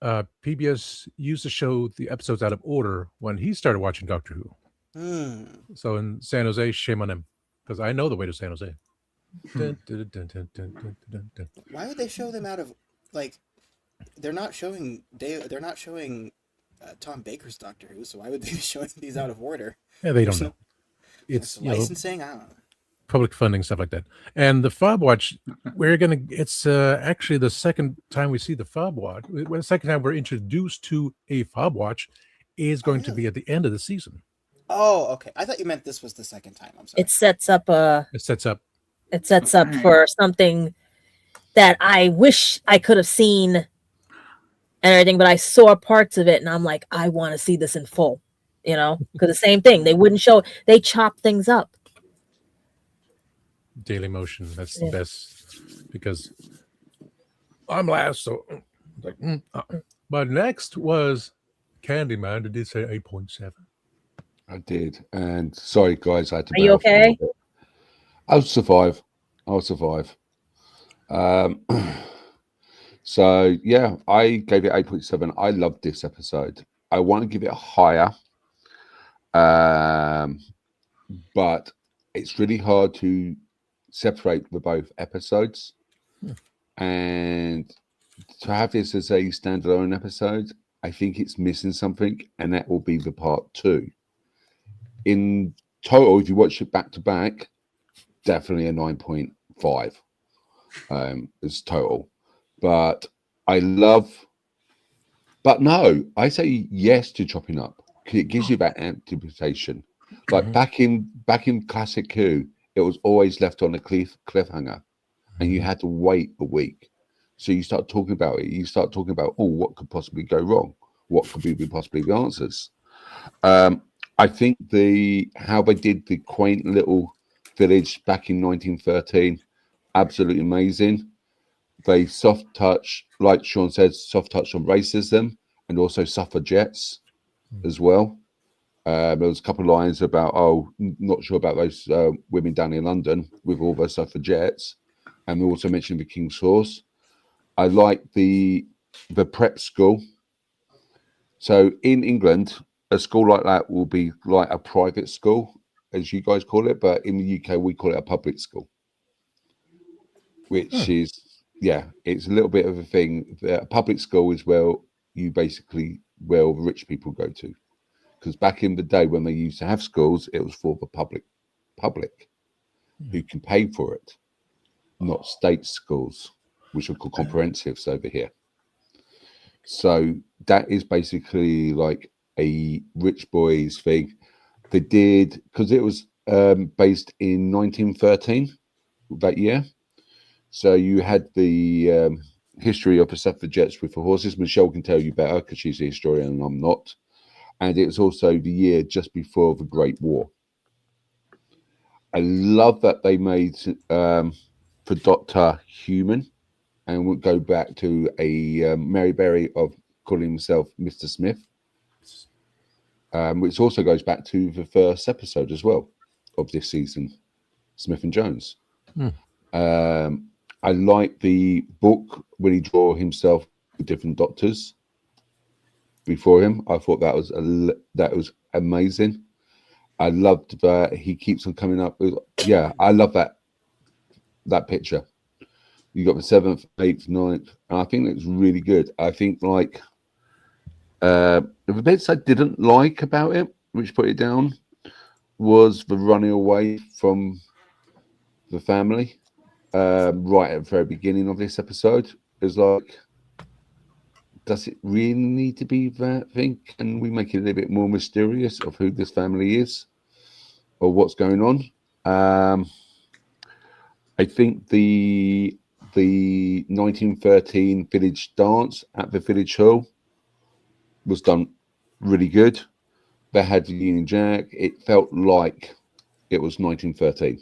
PBS used to show the episodes out of order when he started watching Doctor Who. So in San Jose, shame on him, because I know the way to San Jose. Why would they show them out of, like, they're not showing Tom Baker's Doctor Who, so why would they be showing these out of order? Yeah, they don't know. It's licensing. I don't know. Public funding, stuff like that. And the Fob Watch, it's actually the second time we see the Fob Watch. The second time we're introduced to a Fob Watch is going to be at the end of the season. Oh, okay. I thought you meant this was the second time. I'm sorry. It sets up for something that I wish I could have seen and everything, but I saw parts of it and I'm like, I want to see this in full, because the same thing, they wouldn't show, they chop things up. Daily Motion, that's the best, because I'm last, so like. But next was Candyman. Did you say 8.7? I did, and sorry guys, I had to. Are you okay? I'll survive. So yeah, I gave it 8.7. I loved this episode. I want to give it a higher, but it's really hard to separate the both episodes, and to have this as a standalone episode, I think it's missing something, and that will be the part 2. In total, if you watch it back to back, definitely a 9.5 is total. But I say yes to chopping up. It gives you that anticipation. Like back in classic Who, it was always left on a cliffhanger, and you had to wait a week. So you start talking about it. You start talking about, what could possibly go wrong? What could be possibly the answers? I think how they did the quaint little village back in 1913, absolutely amazing. They soft touch, like Sean said, soft touch on racism and also suffragettes as well. There was a couple of lines about, not sure about those women down in London with all those suffragettes. And we also mentioned the King's Horse. I like the prep school. So in England, a school like that will be like a private school, as you guys call it. But in the UK, we call it a public school, which is, it's a little bit of a thing. A public school is where the rich people go to. Because back in the day when they used to have schools, it was for the public who can pay for it, not state schools, which are called comprehensives over here. So that is basically like a rich boys thing. They did, because it was based in 1913, that year. So you had the history of the suffragettes with the horses. Michelle can tell you better because she's a historian and I'm not. And it was also the year just before the Great War. I love that they made for Dr. Human, and we'll go back to a Mary Berry of calling himself Mr. Smith, which also goes back to the first episode as well of this season, Smith and Jones. I like the book when he drew himself with different doctors before him. I thought that was amazing. I loved that he keeps on coming up with, I love that picture. You got the 7th, 8th, 9th, and I think it's really good. I think like the bits I didn't like about it, which put it down, was the running away from the family right at the very beginning of this episode. It's like, does it really need to be that thing? Can we make it a little bit more mysterious of who this family is or what's going on? I think the 1913 village dance at the village hall was done really good. They had the Union Jack. It felt like it was 1913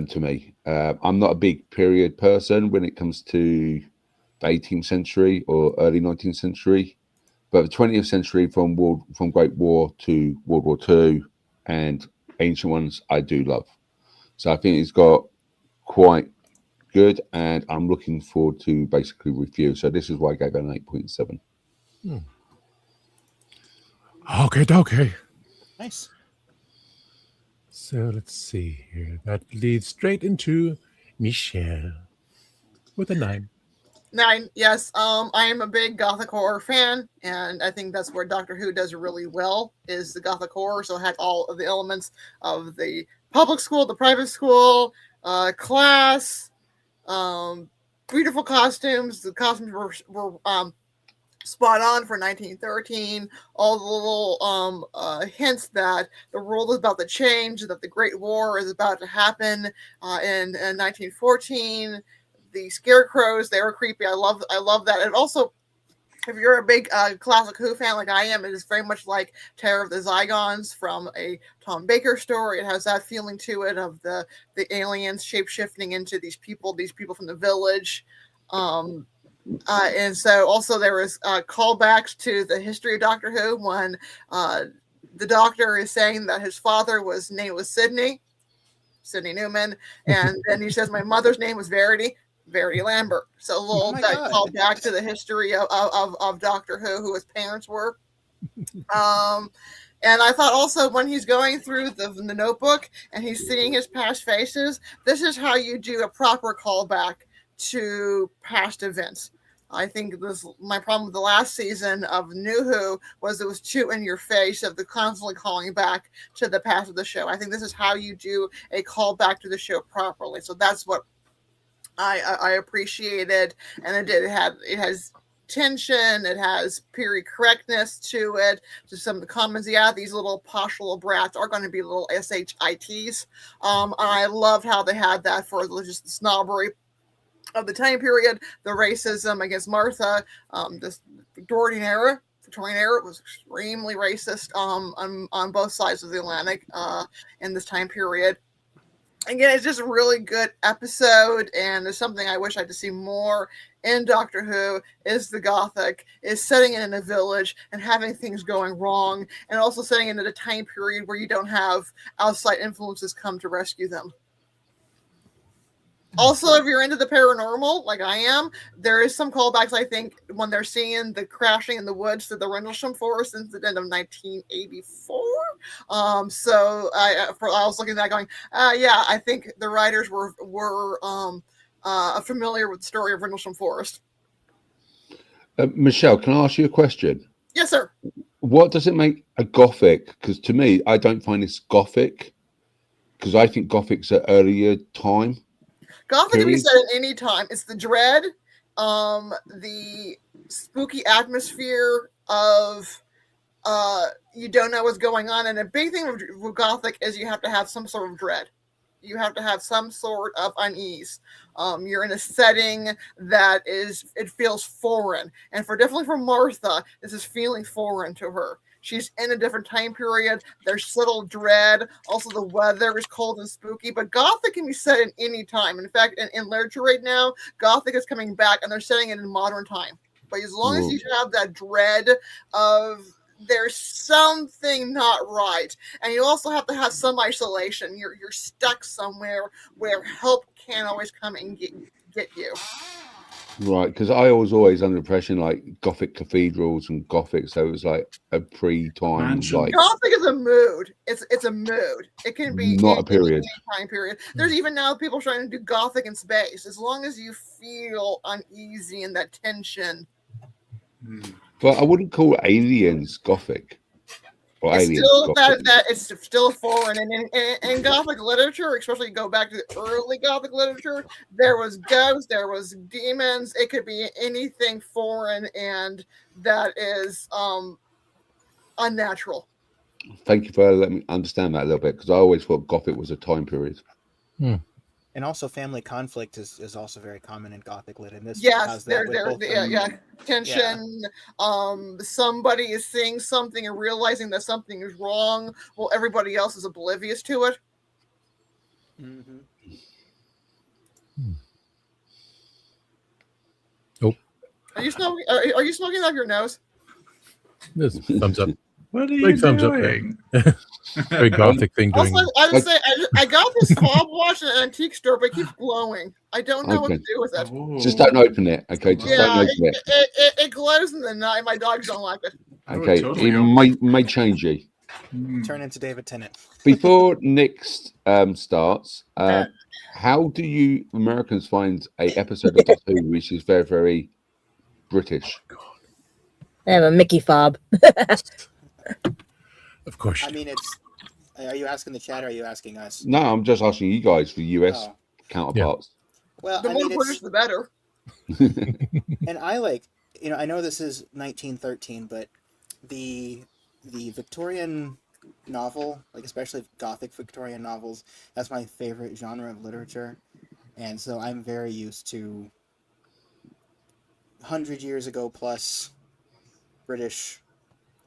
to me. I'm not a big period person when it comes to the 18th century or early 19th century, but the 20th century from Great War to World War II and ancient ones I do love. So I think it's got quite good, and I'm looking forward to basically review. So this is why I gave it an 8.7. Okay. Nice. So let's see here. That leads straight into Michelle with a 9. 9, yes. I am a big Gothic horror fan, and I think that's where Doctor Who does really well, is the Gothic horror. So it had all of the elements of the public school, the private school, class, beautiful costumes. The costumes were spot on for 1913. All the little hints that the world is about to change, that the Great War is about to happen in 1914. The scarecrows, they were creepy. I love that. And also, if you're a big classic Who fan like I am, it is very much like Terror of the Zygons from a Tom Baker story. It has that feeling to it of the aliens shape-shifting into these people from the village. And so also there was callbacks to the history of Doctor Who when the Doctor is saying that his father's name was Sidney Newman, and then he says my mother's name was Verity Lambert. So a little call back to the history of Doctor Who his parents were. And I thought also when he's going through the notebook and he's seeing his past faces, this is how you do a proper callback to past events. I think my problem with the last season of New Who was it was too in your face of the constantly calling back to the past of the show. I think this is how you do a call back to the show properly. So that's what I appreciated, and it has tension, it has period correctness to it. So some of the comments, these little posh little brats are going to be little shits. I loved how they had that for just the snobbery of the time period, the racism against Martha, this Victorian era was extremely racist on both sides of the Atlantic in this time period. Again, it's just a really good episode, and there's something I wish I had to see more in Doctor Who is the Gothic, is setting it in a village and having things going wrong, and also setting it in a time period where you don't have outside influences come to rescue them. Also, if you're into the paranormal, like I am, there is some callbacks, I think, when they're seeing the crashing in the woods to the Rendlesham Forest incident of 1984. So I was looking at that going, I think the writers were familiar with the story of Rendlesham Forest. Michelle, can I ask you a question? Yes, sir. What does it make a Gothic? Because to me, I don't find this Gothic, because I think Gothic's an earlier time. Gothic can be said at any time. It's the dread, the spooky atmosphere of you don't know what's going on. And a big thing with Gothic is you have to have some sort of dread. You have to have some sort of unease. You're in a setting that it feels foreign. And definitely for Martha, this is feeling foreign to her. She's in a different time period. There's subtle dread. Also, the weather is cold and spooky. But Gothic can be set in any time. In fact, in literature right now, Gothic is coming back, and they're setting it in modern time. But as long as you have that dread of there's something not right, and you also have to have some isolation. You're stuck somewhere where help can't always come and get you. Right, because I was always under the impression like Gothic cathedrals and Gothic, so it was like a pre-time. Like Gothic is a mood. It's a mood. It can be not a period. Time period. There's even now people trying to do Gothic in space. As long as you feel uneasy in that tension. But I wouldn't call aliens Gothic. Or It's aliens. still Gothic. that it's still foreign, and in Gothic literature, especially go back to the early Gothic literature, there was ghosts, there was demons. It could be anything foreign, and that is unnatural. Thank you for letting me understand that a little bit, because I always thought Gothic was a time period. And also, family conflict is also very common in Gothic lit. And this Yes, has that with both tension. Somebody is seeing something and realizing that something is wrong, while everybody else is oblivious to it. Mm-hmm. Oh, Are you smoking? Are you smoking out your nose? this thumbs up. What are Big you thumbs doing? up. Very Gothic thing doing. Also, I would say I got this fob watch at an antique store, but it keeps glowing. I don't know what to do with it. Just don't open it. Okay, just don't Yeah, open it. it glows in the night. My dogs don't like it. Okay, totally it may change you. Turn into David Tennant. Before Nick's starts, how do you Americans find a episode of Doctor Who which is very, very British? I have a Mickey fob. Of course. I mean, it's. Are you asking the chat or are you asking us? No, I'm just asking you guys for US Oh. counterparts. Well, The I more mean, British, the better. and I like, I know this is 1913, but the Victorian novel, like especially Gothic Victorian novels, that's my favorite genre of literature, and so I'm very used to 100 years ago plus British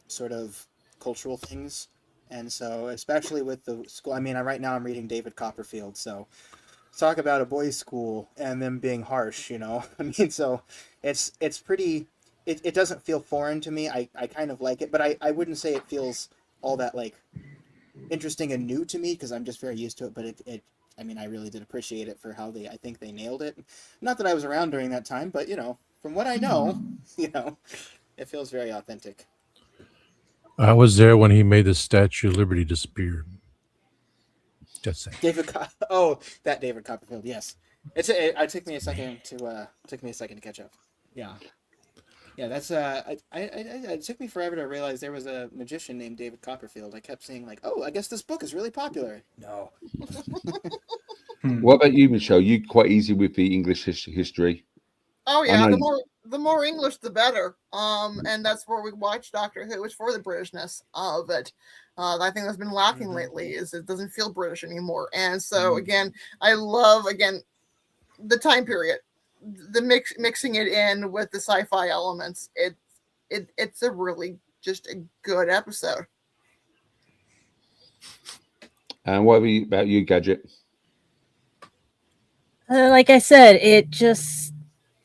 sort of cultural things, and so especially with the school. I mean, right now I'm reading David Copperfield, so talk about a boys' school and them being harsh, I mean, so it's pretty. It doesn't feel foreign to me. I kind of like it, but I wouldn't say it feels all that like interesting and new to me because I'm just very used to it. But it I mean, I really did appreciate it for how I think they nailed it. Not that I was around during that time, but from what I know, it feels very authentic. I was there when he made the Statue of Liberty disappear. Just saying. That David Copperfield, yes. It took me a second to catch up. Yeah. Yeah, that's it took me forever to realize there was a magician named David Copperfield. I kept saying like, "Oh, I guess this book is really popular." No. What about you, Michelle? You quite easy with the English history. Oh yeah, the more English, the better. And that's where we watch Doctor Who. Is for the Britishness of it. I think that's been lacking lately. Is it doesn't feel British anymore. And so again, I love the time period, the mixing it in with the sci-fi elements. It's a really just a good episode. And what about you, Gadget? Like I said, it just,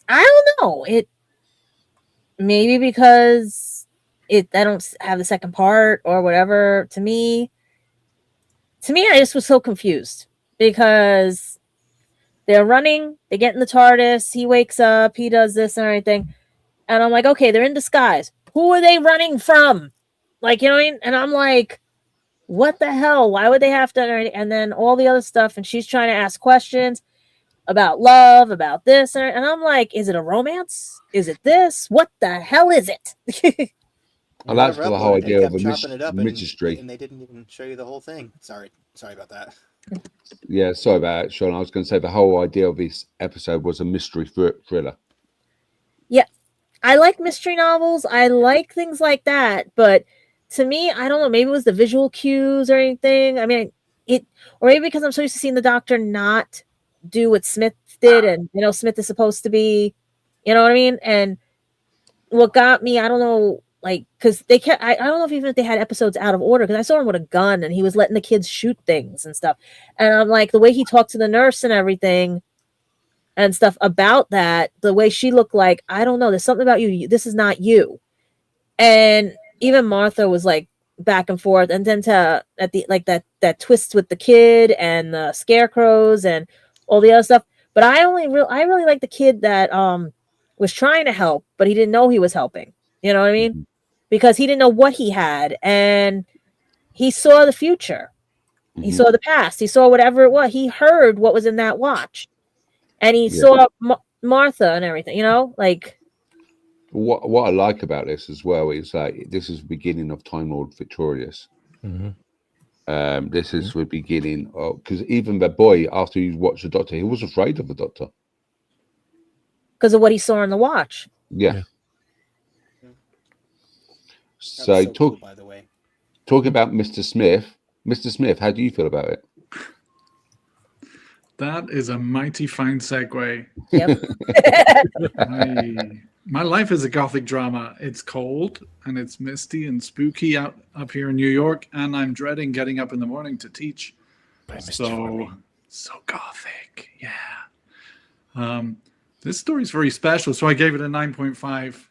I don't know. It maybe because I don't have the second part or whatever. To me, I just was so confused because they're running, they get in the TARDIS, he wakes up, he does this and everything. And I'm like, okay, they're in disguise. Who are they running from? Like, you know what I mean? And I'm like, what the hell? Why would they have to? And then all the other stuff. And she's trying to ask questions about love, about this. And I'm like, is it a romance? Is it this? What the hell is it? Well, that's for the whole idea of a mystery. And they didn't even show you the whole thing. Sorry about that. Yeah, sorry about it, Sean. I was going to say the whole idea of this episode was a mystery thriller. Yeah. I like mystery novels. I like things like that. But to me, I don't know. Maybe it was the visual cues or anything. I mean, or maybe because I'm so used to seeing the Doctor not do what Smith did. And, Smith is supposed to be, you know what I mean? And what got me, I don't know, like, because they kept, I don't know if they had episodes out of order, because I saw him with a gun and he was letting the kids shoot things and stuff. And I'm like, the way he talked to the nurse and everything and stuff about that, the way she looked like, I don't know, there's something about you. This is not you. And even Martha was like back and forth. And then at the, like that twist with the kid and the scarecrows and all the other stuff. But I really like the kid that was trying to help, but he didn't know he was helping. You know what I mean? Because he didn't know what he had, and he saw the future. He saw the past. He saw whatever it was. He heard what was in that watch, and he saw Martha and everything. Like, what I like about this as well is like this is the beginning of Time Lord Victorious. This is the beginning of, because even the boy, after he watched the Doctor, he was afraid of the Doctor because of what he saw in the watch. Yeah. So cool, by the way. Talking about Mr. Smith. Mr. Smith, how do you feel about it? That is a mighty fine segue. Yep. My life is a gothic drama. It's cold and it's misty and spooky up here in New York, and I'm dreading getting up in the morning to teach. So gothic, yeah. This story is very special, so I gave it a 9.5.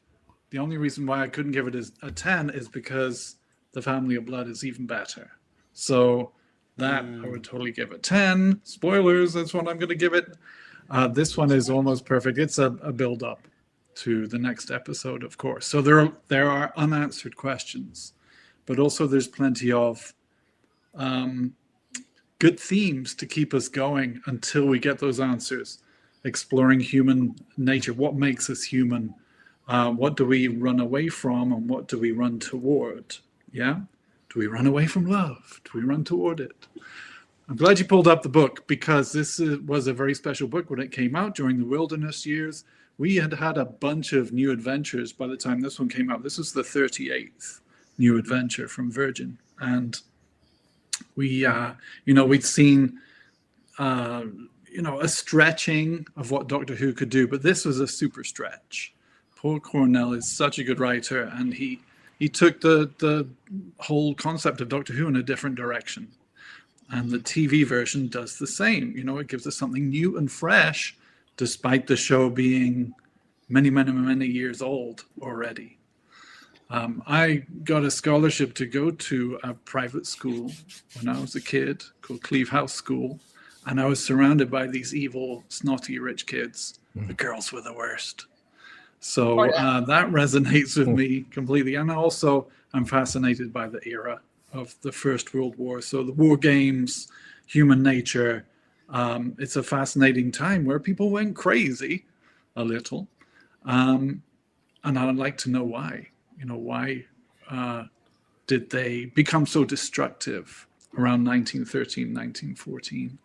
The only reason why I couldn't give it a 10 is because The Family of Blood is even better. So that I would totally give it 10. Spoilers, that's what I'm going to give it. This one is almost perfect. It's a build-up to the next episode, of course. So there are unanswered questions, but also there's plenty of good themes to keep us going until we get those answers. Exploring human nature, what makes us human, what do we run away from, and what do we run toward? Yeah, do we run away from love? Do we run toward it? I'm glad you pulled up the book, because this was a very special book when it came out during the wilderness years. We had a bunch of new adventures by the time this one came out. This was the 38th new adventure from Virgin, and we we'd seen a stretching of what Doctor Who could do, but this was a super stretch. Paul Cornell is such a good writer, and he took the whole concept of Doctor Who in a different direction. And the TV version does the same. It gives us something new and fresh, despite the show being many, many, many years old already. I got a scholarship to go to a private school when I was a kid called Cleve House School. And I was surrounded by these evil, snotty, rich kids. The girls were the worst. So that resonates with me completely. And also, I'm fascinated by the era of the First World War. So the war games, human nature. It's a fascinating time where people went crazy a little. And I'd like to know why. Why did they become so destructive around 1913, 1914?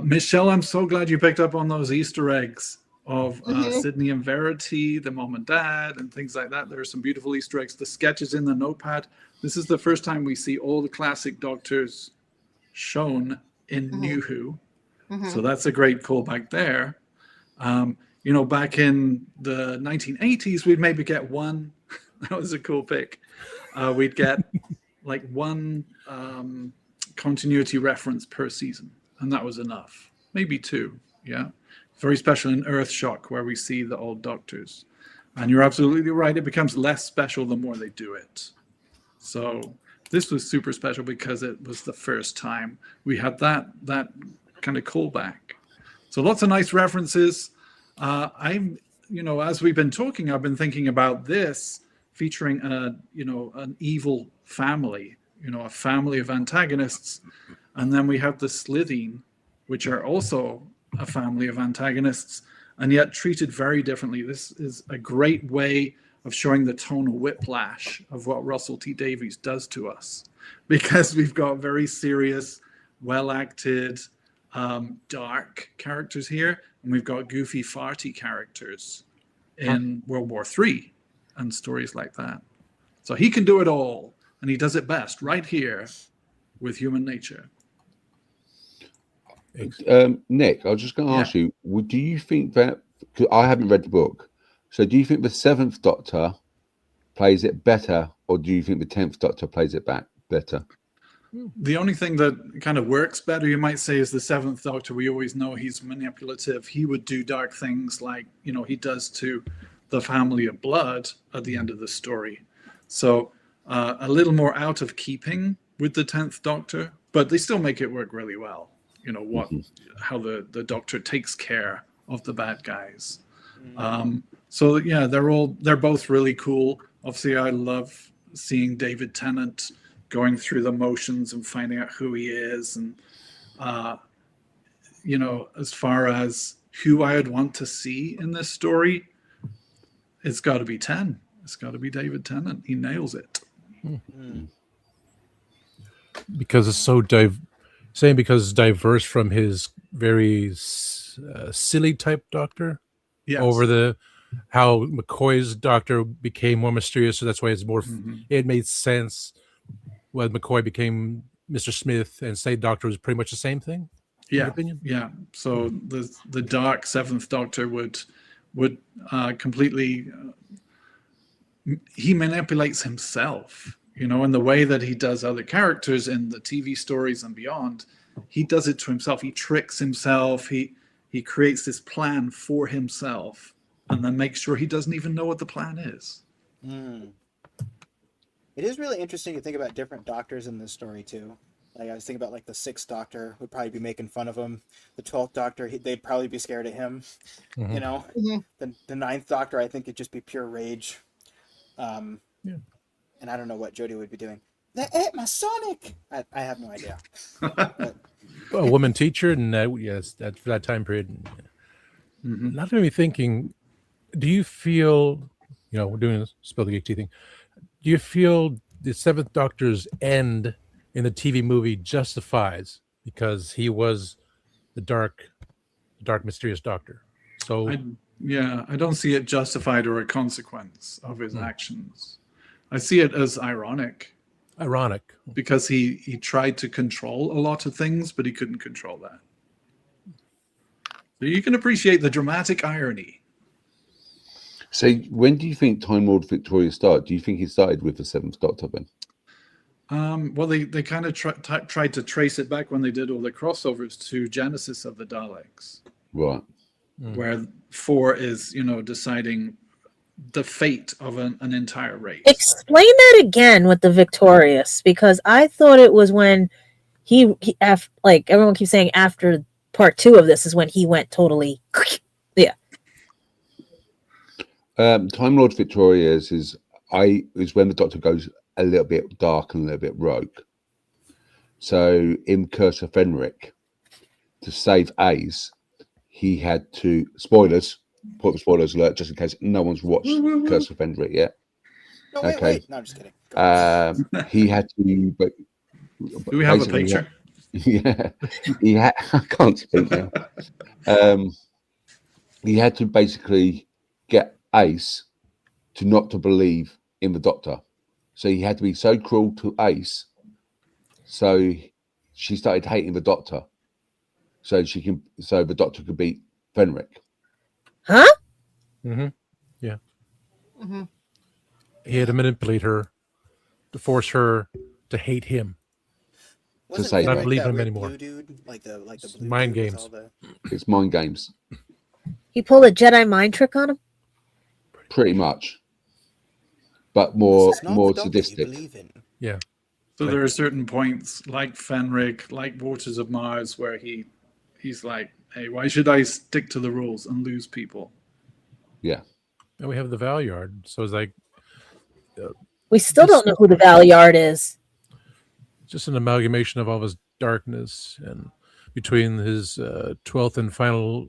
Michelle, I'm so glad you picked up on those Easter eggs of Sydney and Verity, the mom and dad, and things like that. There are some beautiful Easter eggs. The sketches in the notepad. This is the first time we see all the classic Doctors shown in New Who. So that's a great callback there. Back in the 1980s, we'd maybe get one. That was a cool pick. We'd get like one continuity reference per season, and that was enough. Maybe two, yeah. Very special in Earthshock, where we see the old Doctors. And you're absolutely right, it becomes less special the more they do it. So this was super special because it was the first time we had that kind of callback. So lots of nice references. As we've been talking, I've been thinking about this featuring an evil family, a family of antagonists. And then we have the Slitheen, which are also a family of antagonists, and yet treated very differently. This is a great way of showing the tonal whiplash of what Russell T Davies does to us, because we've got very serious, well-acted, dark characters here, and we've got goofy, farty characters in World War III and stories like that. So he can do it all, and he does it best right here with human nature. Nick, I was just going to ask you, do you think that, because I haven't read the book, so do you think the 7th Doctor plays it better, or do you think the 10th Doctor plays it better? The only thing that kind of works better, you might say, is the 7th Doctor. We always know he's manipulative. He would do dark things like, he does to the Family of Blood at the end of the story. So a little more out of keeping with the 10th Doctor, but they still make it work really well. How the Doctor takes care of the bad guys. They're both really cool. Obviously, I love seeing David Tennant going through the motions and finding out who he is, and as far as who I would want to see in this story, it's got to be 10. It's got to be David Tennant. He nails it. Because it's so because it's diverse from his very silly type Doctor. Yes. Over how McCoy's Doctor became more mysterious, so that's why it's more. It made sense when McCoy became Mr. Smith, and Slade Doctor was pretty much the same thing. In your opinion? Yeah. So the dark Seventh Doctor would completely. He manipulates himself, in the way that he does other characters in the TV stories and beyond. He does it to himself. He tricks himself. He creates this plan for himself, and then makes sure he doesn't even know what the plan is. It is really interesting to think about different Doctors in this story too. Like I was thinking about the 6th Doctor would probably be making fun of him. The 12th Doctor, they'd probably be scared of him. The 9th Doctor, I think, it'd just be pure rage. And I don't know what Jodie would be doing. That ate my Sonic. I have no idea. A woman teacher, and that's for that time period. Not going to be thinking. Do you feel? We're doing this spill the geek tea thing. Do you feel the 7th Doctor's end in the TV movie justifies because he was the dark, mysterious Doctor? So I don't see it justified or a consequence of his actions. I see it as ironic. Because he tried to control a lot of things, but he couldn't control that. So you can appreciate the dramatic irony. So when do you think Time Lord Victoria started? Do you think he started with the 7th Doctor then? Well, they kind of tried to trace it back when they did all the crossovers to Genesis of the Daleks. Right. Where 4 is, deciding the fate of an entire race. Explain that again with the Victorious, because I thought it was when he everyone keeps saying after part 2 of this is when he went totally Time Lord Victorious is when the Doctor goes a little bit dark and a little bit rogue. So in Curse of Fenric, to save Ace, he had to put the spoilers alert just in case no one's watched Curse of Fenric yet. No, wait. No, I'm just kidding. He had to. But do we have a picture? I can't speak now. He had to basically get Ace not to believe in the Doctor. So he had to be so cruel to Ace. So she started hating the Doctor. So the Doctor could beat Fenric. Huh? Yeah. He had to manipulate her to force her to hate him. Wasn't to say not Fenric believe that him red anymore. blue dude? Like the blue mind dude with games. all the- It's mind games. He pulled a Jedi mind trick on him? Pretty much. But more This is not the Doctor you sadistic. believe in. Yeah. So there are certain points like Fenric, like Waters of Mars, where he's like, hey, why should I stick to the rules and lose people? Yeah. And we have the Valyard. So it's like We still don't know who the Valyard is. just an amalgamation of all his darkness, and between his 12th and final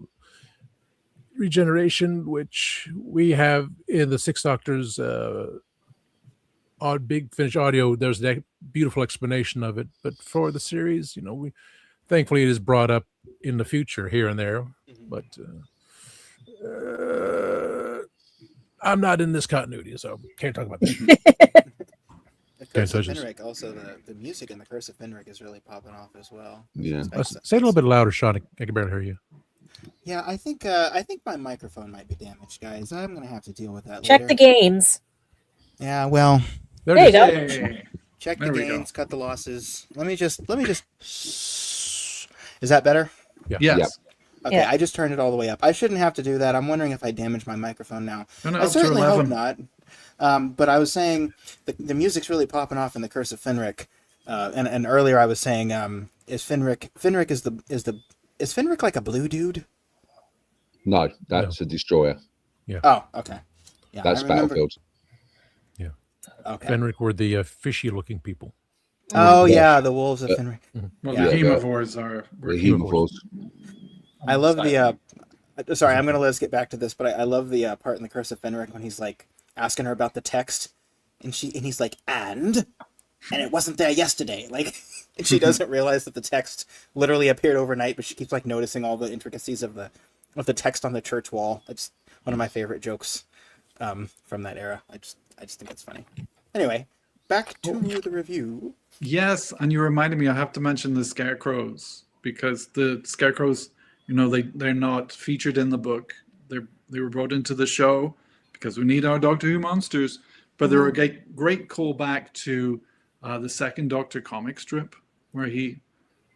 regeneration, which we have in the 6 Doctors Big Finish audio, there's that beautiful explanation of it. But for the series, we thankfully it is brought up in the future here and there. But I'm not in this continuity, so can't talk about that. The Curse of Fenric, also the music in the Curse of Fenric is really popping off as well. Yeah. Say it a little bit louder, Sean. I can barely hear you. Yeah, I think my microphone might be damaged, guys. I'm gonna have to deal with that Check later. the gains. Yeah, well, there you go. Check the gains, cut the losses. Let me just. Is that better? Yeah. Yes. Yep. Okay, Yeah. I just turned it all the way up. I shouldn't have to do that. I'm wondering if I damaged my microphone now. No, I up to certainly hope 11. not. But I was saying the music's really popping off in the Curse of Fenric, and earlier I was saying is Fenric is Fenric like a blue dude? No, that's a destroyer. Yeah. Oh, okay. Yeah, That's I remember. Battlefield. Yeah. Okay. Fenric were the fishy-looking people. Oh yeah, the wolves of Fenric. Well, Yeah. the Hemivores are. The Hemivores. I love the Sorry, I'm going to let us get back to this, but I love the part in the Curse of Fenric when he's like asking her about the text, and he's like, and it wasn't there yesterday. Like, and she doesn't realize that the text literally appeared overnight, but she keeps like noticing all the intricacies of the text on the church wall. It's one of my favorite jokes from that era. I just think it's funny. Anyway, back to the review. Yes, and you reminded me, I have to mention the scarecrows, because the scarecrows, they're not featured in the book. They were brought into the show because we need our Doctor Who monsters, but they're a great callback to the second Doctor comic strip where he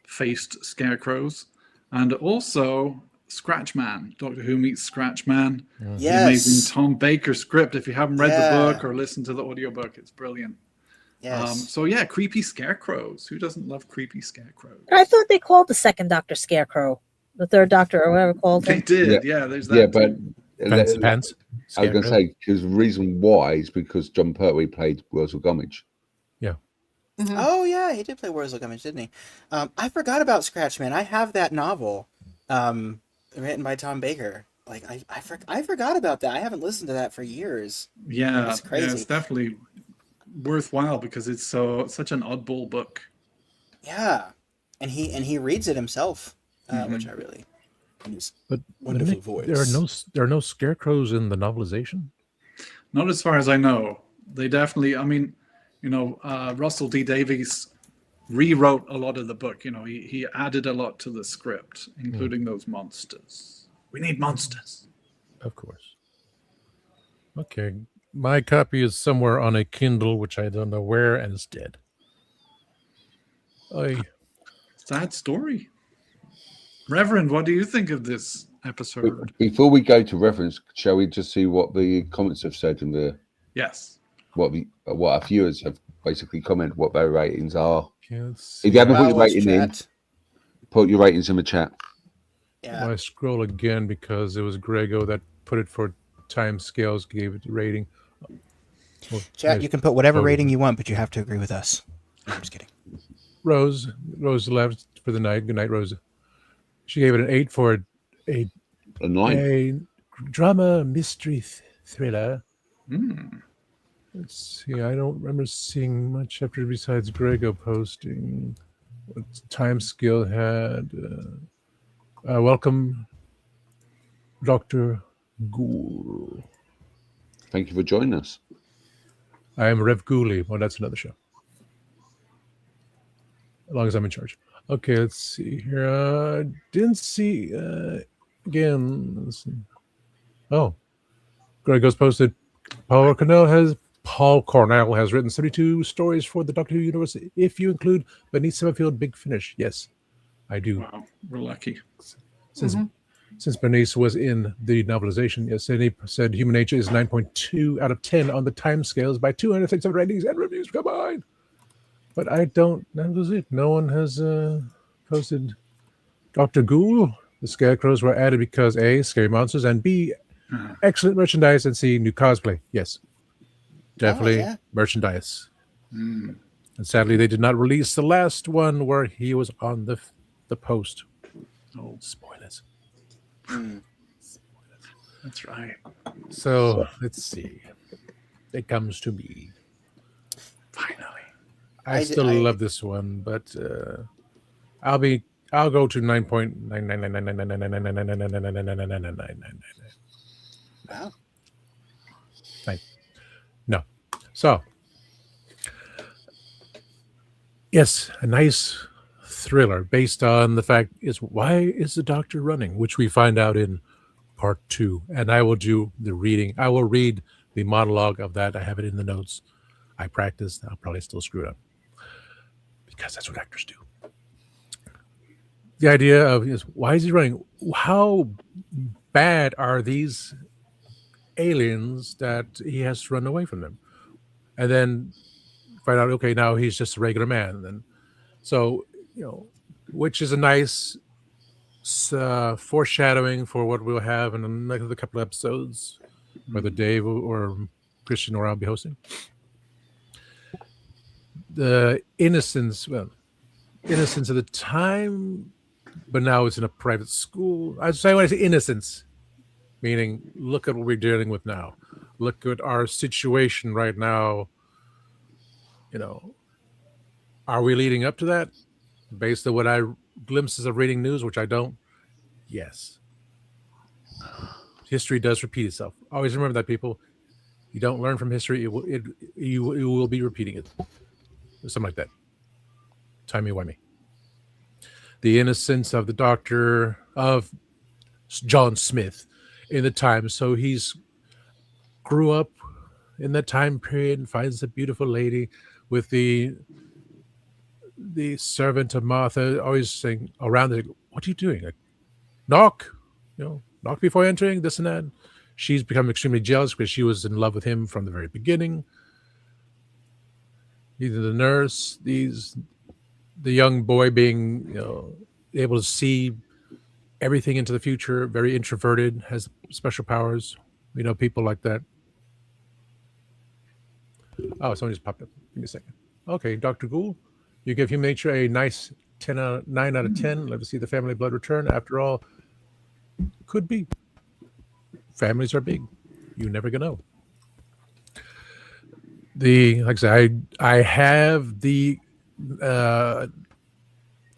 faced scarecrows, and also Scratchman, Doctor Who meets Scratchman. Yes. The amazing Tom Baker script. If you haven't read the book or listened to the audiobook, it's brilliant. Yes. So yeah, creepy scarecrows. Who doesn't love creepy scarecrows? But I thought they called the second Doctor Scarecrow, the third Doctor, or whatever called They him. did, yeah. There's that. Yeah, but Pence. I was going to say, because the reason why is because John Pertwee played Wurzel Gummidge. Yeah. Mm-hmm. Oh yeah, he did play Wurzel Gummidge, didn't he? I forgot about Scratchman. I have that novel, written by Tom Baker. Like I forgot about that. I haven't listened to that for years. Yeah, It's crazy. yeah, it's definitely worthwhile because it's such an oddball book. Yeah, and he reads it himself, which I really. But wonderful Nick, voice. there are no scarecrows in the novelization. Not as far as I know. They definitely. I mean, Russell D. Davies rewrote a lot of the book. He added a lot to the script, including those monsters. We need monsters. Of course. Okay. My copy is somewhere on a Kindle, which I don't know where, and it's dead. Sad story. Reverend, what do you think of this episode? Before we go to reference, shall we just see what the comments have said in the... Yes. What our viewers have basically commented, what their ratings are. Yes. If you haven't put your rating in, put your ratings in the chat. Yeah. I scroll again because it was Grego that put it for time scales, gave it the rating. Well, Chat, you can put whatever rating you want, but you have to agree with us. I'm just kidding. Rose left for the night. Good night, Rose. She gave it an 8 for a 9. A drama mystery thriller. Mm. Let's see. I don't remember seeing much after besides Grego posting. What time scale had? Welcome, Dr. Ghoul. Thank you for joining us. I am Rev Ghoulie. Well, that's another show. As long as I'm in charge. Okay, let's see here. Didn't see again. Let's see. Oh, Grego's posted. Paul Cornell has written 72 stories for the Doctor Who universe. If you include Beneath Summerfield, Big Finish, yes, I do. Wow, we're lucky. Since Bernice was in the novelization, yes, and he said Human Nature is 9.2 out of 10 on the time scales by 267 ratings and reviews combined. But I don't. That was it. No one has posted Dr. Ghoul. The scarecrows were added because A, scary monsters, and B, excellent merchandise, and C, new cosplay. Yes, definitely merchandise. Mm. And sadly, they did not release the last one where he was on the post. Oh, spoilers. That's right. So let's see. It comes to me. Finally. I still love this one, but I'll go to 9.9999999999999999999. Wow. No. So yes, a nice thriller based on the fact is why is the Doctor running, which we find out in part 2, and I will do the reading. I will read the monologue of that. I have it in the notes. I practiced. I'll probably still screw it up because that's what actors do. The idea of is why is he running? How bad are these aliens that he has to run away from them? And then find out, okay, now he's just a regular man. And so, which is a nice foreshadowing for what we'll have in another couple of episodes, whether Dave or Christian or I'll be hosting. The innocence of the time, but now it's in a private school. I say when I say innocence, Meaning, look at what we're dealing with now. Look at our situation right now. You know, are we leading up to that? Based on what I glimpses of reading news, which I don't. Yes. History does repeat itself. Always remember that, people. You don't learn from history, you will be repeating it. Something like that. Timey-wimey. The innocence of the doctor, of John Smith in the time. So he's grew up in that time period and finds a beautiful lady with the servant of Martha always saying around it, what are you doing? Like, knock, knock before entering, this and that. She's become extremely jealous because she was in love with him from the very beginning. Either the nurse, the young boy being, able to see everything into the future, very introverted, has special powers. We know people like that. Oh, someone just popped up. Give me a second. Okay, Dr. Gould, you give human nature a nice 9 out of 10. Let us see the family blood return. After all, could be. Families are big. You never gonna know. Like I said, I have the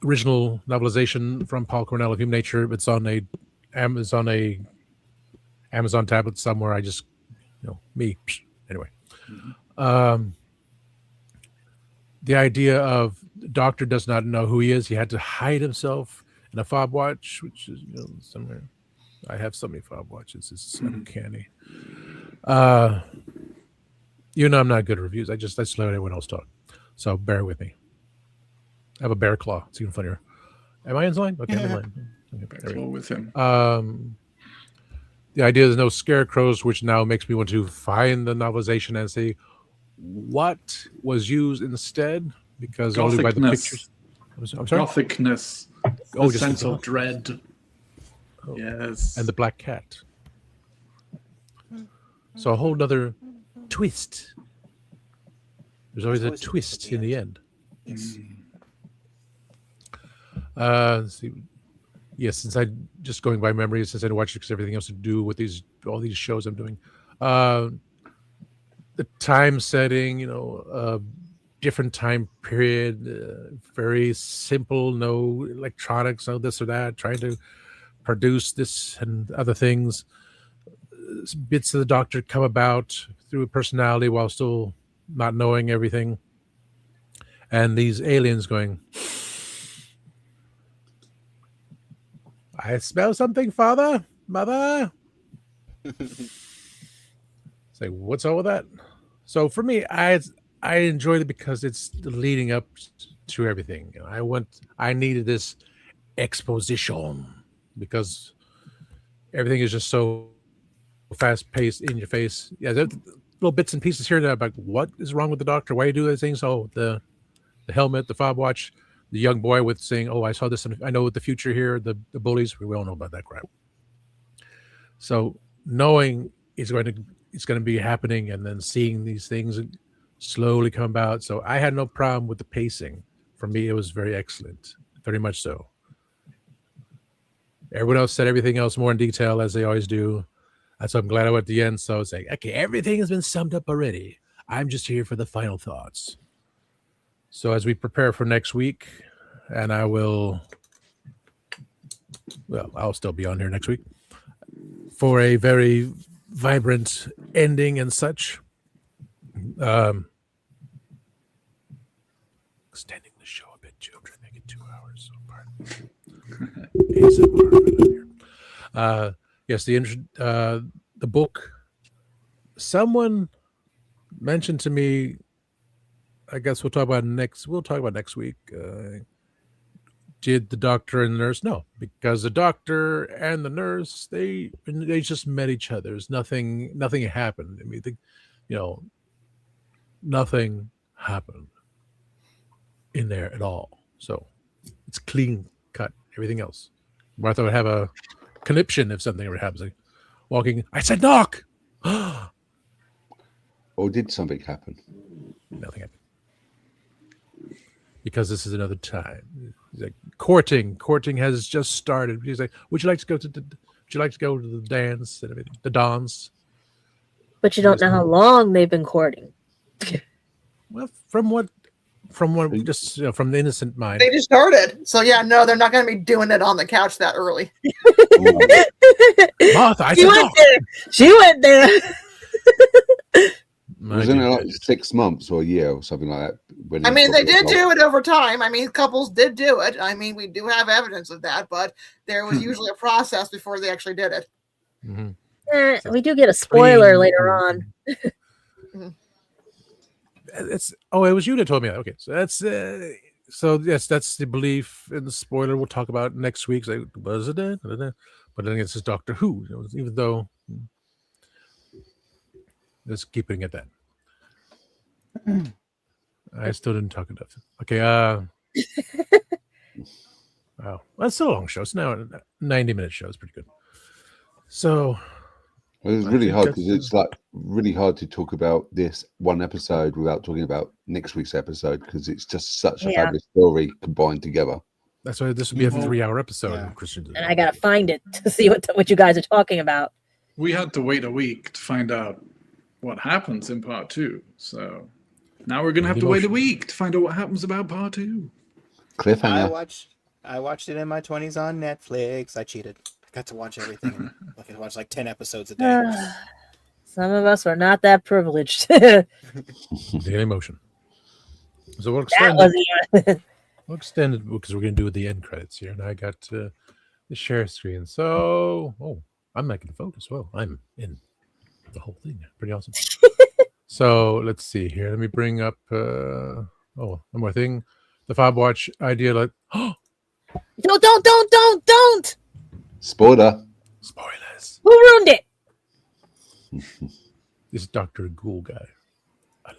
original novelization from Paul Cornell of Human Nature. It's on a Amazon tablet somewhere. I just, me. Anyway. The idea of the doctor does not know who he is. He had to hide himself in a fob watch, which is, somewhere. I have so many fob watches. It's uncanny. I'm not good at reviews. I just let everyone else talk. So bear with me. I have a bear claw. It's even funnier. Am I in line? Okay, I'm in line. Bear claw with him. The idea there's no scarecrows, which now makes me want to find the novelization and see what was used instead, because only by the pictures. I'm sorry? Gothicness. Oh, the sense of dread. Oh. Yes. And the black cat. So a whole nother twist. There's always a twist in the end. Yes. Let's see. Yes, since I just going by memory, since I watched it because everything else to do with all these shows I'm doing. The time setting, different time period, very simple, no electronics, no this or that, trying to produce this and other things. Bits of the doctor come about through personality while still not knowing everything. And these aliens going, I smell something, father, mother. Say, what's all with that? So for me, I enjoyed it because it's leading up to everything. I needed this exposition because everything is just so fast paced, in your face. Yeah, there's little bits and pieces here that I'm like, what is wrong with the doctor? Why do you do those things? Oh, the helmet, the fob watch, the young boy with saying, oh, I saw this, and I know the future here, the bullies, we all know about that crap. So knowing it's going to be happening and then seeing these things slowly come about. So I had no problem with the pacing. For me, it was very excellent, very much so. Everyone else said everything else more in detail, as they always do. That's why I'm glad I went at the end. So it's like, okay, everything has been summed up already. I'm just here for the final thoughts. So as we prepare for next week, and I'll still be on here next week for a very vibrant ending and such. Extending the show a bit, children. Make it 2 hours. Yes, the book. Someone mentioned to me. I guess we'll talk about next week. Did the doctor and the nurse? No, because the doctor and the nurse, they just met each other. There's nothing happened. I mean, nothing happened in there at all. So it's clean cut. Everything else. Martha would have a conniption if something ever happens. Like walking, I said knock. Or did something happen? Nothing happened. Because this is another time. He's like, courting has just started. He's like, would you like to go to you like to go to the dance and everything? The dance? But you don't know how long they've been courting. Well, from just from the innocent mind. They just started. So yeah, no, they're not going to be doing it on the couch that early. Martha, She went there. Wasn't it like 6 months or a year or something like that? I mean, they did do it over time. I mean, couples did do it. I mean, we do have evidence of that, but there was usually a process before they actually did it. Mm-hmm. We do get a spoiler later on. It was you that told me that. Okay, so that's yes, that's the belief in the spoiler. We'll talk about next week. Like, was it? But then it's just Doctor Who. Even though, let's keep it at that. I still didn't talk enough. Okay. Wow, that's still a long show. It's now a 90-minute show. It's pretty good. So. It's really hard because it's like really hard to talk about this one episode without talking about next week's episode because it's just such a fabulous story combined together. That's why this will be a 3-hour episode. Christian, and I gotta find it to see what you guys are talking about. We had to wait a week to find out what happens in part 2. So now we're gonna have to wait a week to find out what happens about part 2. Cliffhanger. I watched it in my 20s on Netflix. I cheated. I got to watch everything. I could watch like 10 episodes a day. Some of us were not that privileged. Daily Motion. So we'll extend it because we're going to do the end credits here. And I got the share screen. So, I'm making the focus. Well, I'm in the whole thing. Pretty awesome. So let's see here. Let me bring up, one more thing. The Fob Watch idea. Like, No, don't. Spoilers. Who ruined it? This Dr. Ghoul guy.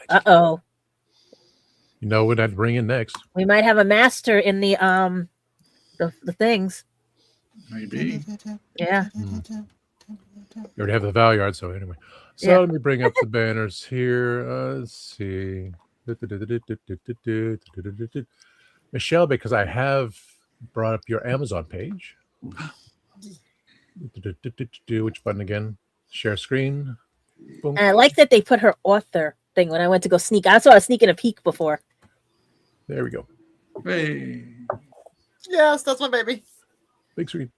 Uh-oh. You know what I'd bring in next. We might have a master in the things. Maybe. Yeah. You already have the Valyard, so anyway. So let me bring up the banners here. Let's see. Michelle, because I have brought up your Amazon page. Which button again? Share screen. Boom. And I like that they put her author thing when I went to go sneak. I saw her sneaking a peek before. There we go. Hey. Yes, that's my baby. Big screen.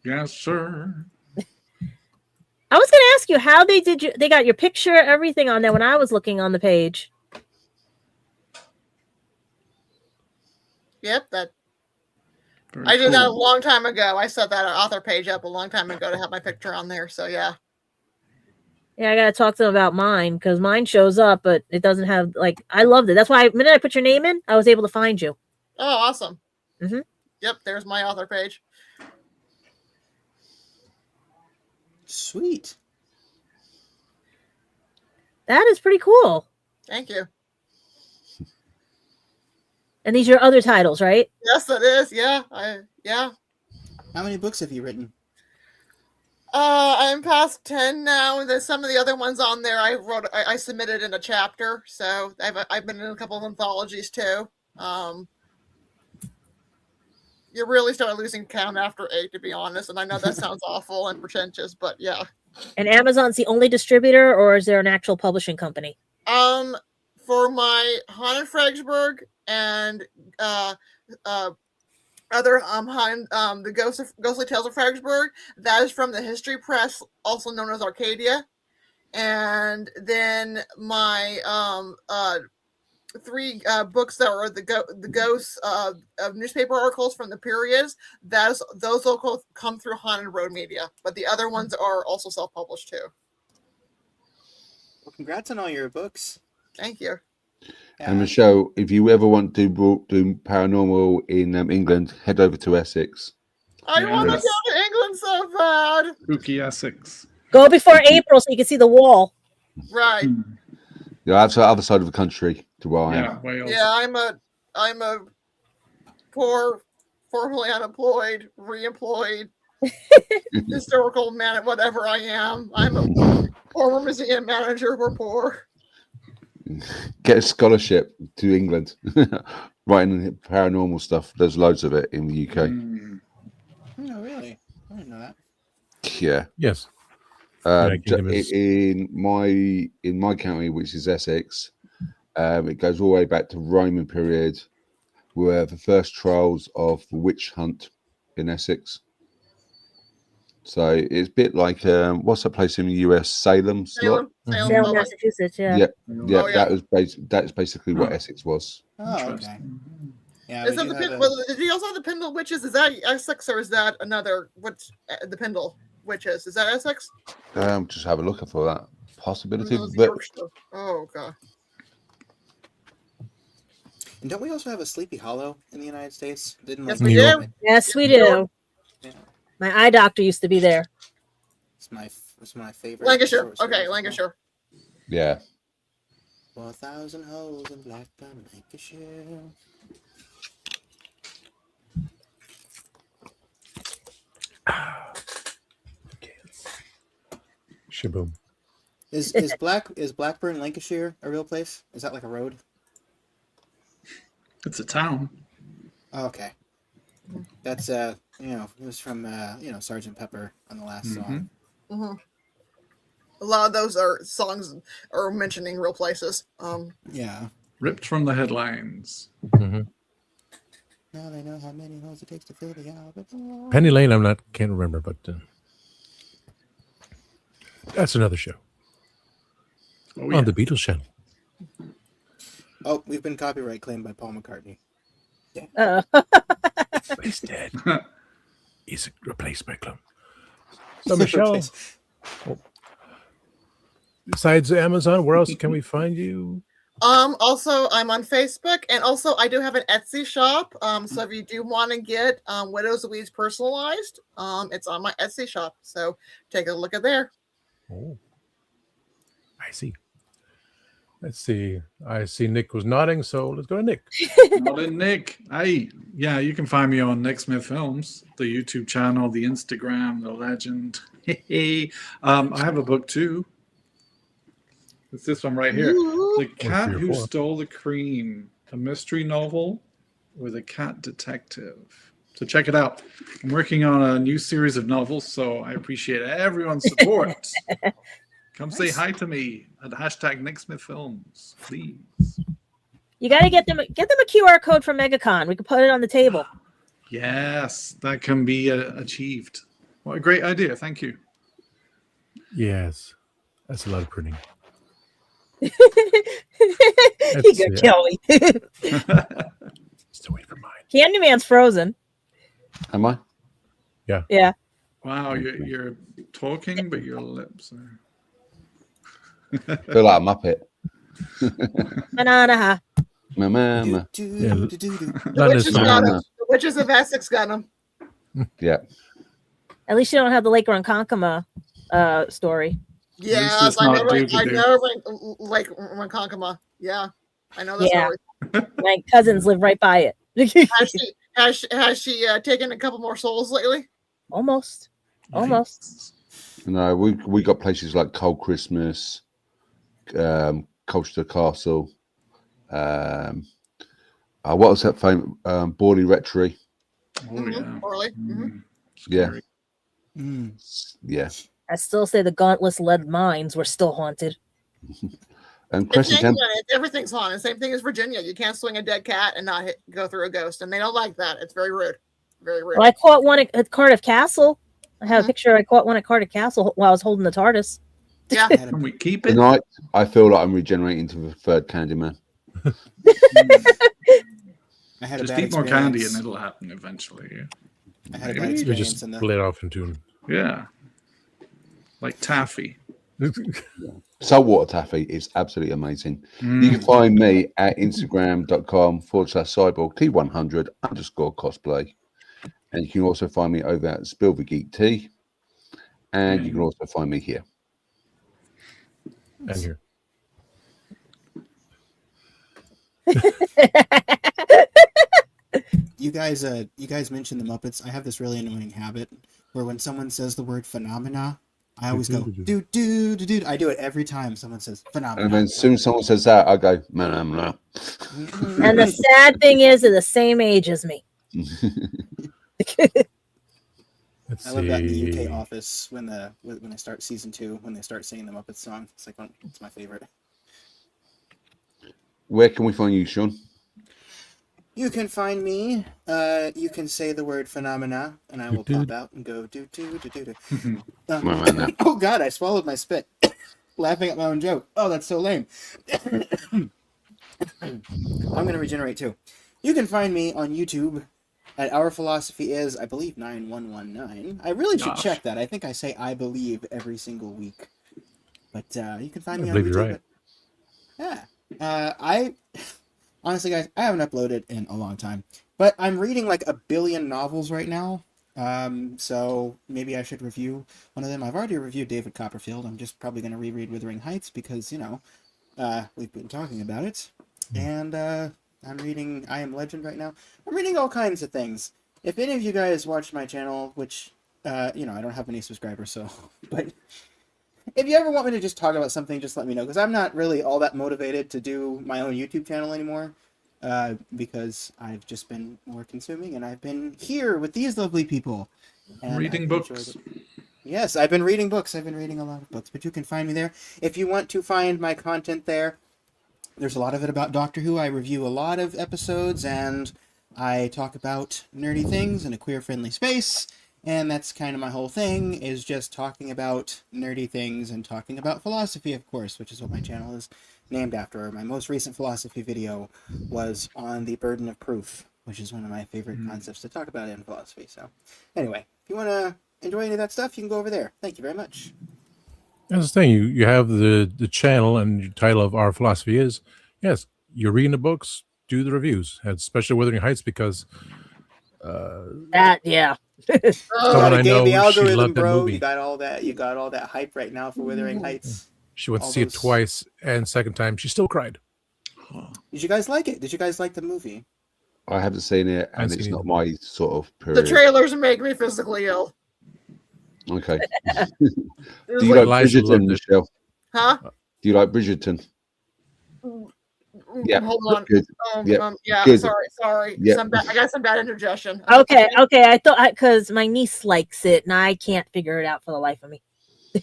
Yes, sir. I was going to ask you how they got your picture, everything on there when I was looking on the page. Yep, Very I did that a cool. long time ago. I set that author page up a long time ago to have my picture on there. So yeah. Yeah, I got to talk to them about mine because mine shows up, but it doesn't have, I loved it. That's why the minute I put your name in, I was able to find you. Oh, awesome. Mm-hmm. Yep, there's my author page. Sweet. That is pretty cool. Thank you. And these are your other titles, right? Yes, it is. Yeah. Yeah. How many books have you written? I'm past 10 now. There's some of the other ones on there I submitted in a chapter. So I've been in a couple of anthologies too. You really start losing count after 8, to be honest. And I know that sounds awful and pretentious, but yeah. And Amazon's the only distributor, or is there an actual publishing company? For my Haunted Fredericksburg and other the Ghostly Tales of Fredericksburg, that is from the History Press, also known as Arcadia. And then my 3 books that were the ghosts of newspaper articles from the periods, those will come through Haunted Road Media, but the other ones are also self-published too. Well, congrats on all your books. Thank you. And Michelle, if you ever want to do paranormal in England, head over to Essex. I want to go to England so bad. Spooky Essex. Go before April so you can see the wall. Right. Yeah, that's the other side of the country to where I am. Wales. Yeah, I'm a poor, formerly unemployed, reemployed, historical man, whatever I am. I'm a former museum manager. We're poor. Get a scholarship to England. Writing paranormal stuff. There's loads of it in the UK. Oh, really? I didn't know that. Yeah. Yes. In my county, which is Essex, it goes all the way back to Roman period, where the first trials of the witch hunt in Essex. So it's a bit like what's that place in the US? Salem, Salem, Massachusetts. Yeah. That's basically what Essex was. Oh, okay. Yeah, Is did you also have the Pendle witches? Is that Essex or is that another? What's the Pendle witches? Is that Essex? Just have a look for that possibility. Oh god. And don't we also have a Sleepy Hollow in the United States? Yes, we do. Yes, we do. Yeah. My eye doctor used to be there. It's my favorite. Lancashire. Okay, Lancashire. Yeah. 4,000 holes in Blackburn, Lancashire. Shaboom. Is Blackburn, Lancashire a real place? Is that like a road? It's a town. Oh, okay. That's it was from Sgt. Pepper on the last song. Mm-hmm. A lot of those are songs are mentioning real places. Yeah. Ripped from the headlines. Mm-hmm. Now they know how many holes it takes to fill the Albert. Penny Lane, can't remember, but that's another show. On the Beatles channel. Oh, we've been copyright claimed by Paul McCartney. Yeah. He's dead. He's replaced by Clum. So Michelle, besides Amazon, where else can we find you? Also, I'm on Facebook, and also I do have an Etsy shop. So if you do want to get Widows of Weeds personalized, it's on my Etsy shop. So take a look at there. Oh, I see. Let's see. I see Nick was nodding, so let's go to Nick. Nodding Nick. Hey, yeah, you can find me on Nick Smith Films, the YouTube channel, the Instagram, the legend. I have a book too. It's this one right here. The Cat Who Stole the Cream, a mystery novel with a cat detective. So check it out. I'm working on a new series of novels, so I appreciate everyone's support. Come say hi to me at #NickSmithFilms, please. You got to get them a QR code from MegaCon. We can put it on the table. Yes, that can be achieved. What a great idea. Thank you. Yes. That's a lot of printing. He could kill me. Still wait for mine. Candyman's frozen. Am I? Yeah. Yeah. Wow, you're talking, but your lips are... I feel like a Muppet. Banana. Mama. The Witches of Essex got them. Yeah. At least you don't have the Lake Ronkonkoma story. Yes, I know Lake Ronkonkoma. Yeah, I know that story. My cousins live right by it. Has she taken a couple more souls lately? Almost. No, we got places like Cold Christmas, Colchester Castle. What was that famous? Borley Rectory. Oh yeah. Borley. Yeah. Yeah. I still say the Gauntless lead mines were still haunted. And Crescent Temple. Everything's haunted. Same thing as Virginia. You can't swing a dead cat and not go through a ghost, and they don't like that. It's very rude. Very rude. Well, I caught one at Cardiff Castle. I have a picture. I caught one at Cardiff Castle while I was holding the TARDIS. Yeah. Can we keep it? Tonight, I feel like I'm regenerating to the third Candyman. I had Just eat more candy and it'll happen eventually. Yeah. I had a bad experience. We just split off into... Yeah. Like taffy. Saltwater taffy is absolutely amazing. You can find me at Instagram.com/cyborg T100_cosplay. And you can also find me over at Spill the Geek Tea. And you can also find me here. And here. You guys mentioned the Muppets. I have this really annoying habit where when someone says the word phenomena, I always go do. I do it every time someone says phenomena. And then as soon as someone says that, I go no. And the sad thing is, they're the same age as me. Let's I love that in the see. UK Office when they start season 2, when they start singing the Muppets song. It's like it's my favorite. Where can we find you, Sean? You can find me. You can say the word phenomena, and I will pop out and go do. Oh God! I swallowed my spit, laughing at my own joke. Oh, that's so lame. I'm gonna regenerate too. You can find me on YouTube at Our Philosophy Is, I believe, 9119. I really should check that. I think I say I believe every single week, but you can find me on YouTube. You're right. I honestly, guys, I haven't uploaded in a long time, but I'm reading like 1 billion novels right now. So maybe I should review one of them. I've already reviewed David Copperfield. I'm just probably going to reread Wuthering Heights because, we've been talking about it. And I'm reading I Am Legend right now. I'm reading all kinds of things. If any of you guys watch my channel, which, I don't have any subscribers, so, but if you ever want me to just talk about something, just let me know, because I'm not really all that motivated to do my own YouTube channel anymore, because I've just been more consuming, and I've been here with these lovely people. And reading books. Yes, I've been reading books. I've been reading a lot of books, but you can find me there. If you want to find my content there, there's a lot of it about Doctor Who. I review a lot of episodes, and I talk about nerdy things in a queer-friendly space. And that's kind of my whole thing, is just talking about nerdy things and talking about philosophy, of course, which is what my channel is named after. My most recent philosophy video was on the burden of proof, which is one of my favorite concepts to talk about in philosophy. So anyway, if you want to enjoy any of that stuff, you can go over there. Thank you very much. That's the thing. You have the channel, and the title of Our Philosophy Is, yes, you're reading the books, do the reviews, and especially Wuthering Heights, because yeah. Someone I know, the she algorithm, loved that bro. movie. You got all that hype right now for Wuthering Heights. She went to see it twice, and second time she still cried. Did you guys like it? Did you guys like the movie? I haven't seen it, and it's not my sort of The period. trailers make me physically ill. Okay. Do you like Bridgerton, Michelle? Huh? Do you like Bridgerton? Yeah. Hold on. Good. Yeah. Good. Sorry. Yeah. I got some bad indigestion. Okay. I thought because my niece likes it, and I can't figure it out for the life of me.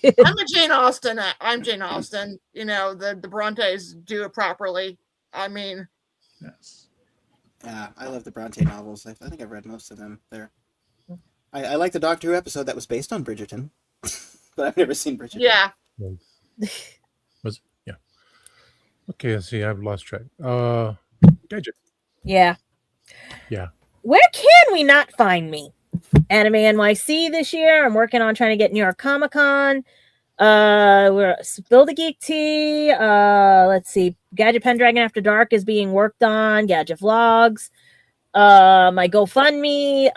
I'm Jane Austen. I'm Jane Austen. The Brontes do it properly. I mean, yes. I love the Bronte novels. I think I've read most of them. I like the Doctor Who episode that was based on Bridgerton, but I've never seen Bridgerton. Yeah. Yeah. Okay, let's see. I've lost track. Gadget. Yeah. Yeah. Where can we not find me? Anime NYC this year. I'm working on trying to get New York Comic Con. We're Build a Geek Tea. Let's see. Gadget Pendragon After Dark is being worked on. Gadget Vlogs. My GoFundMe.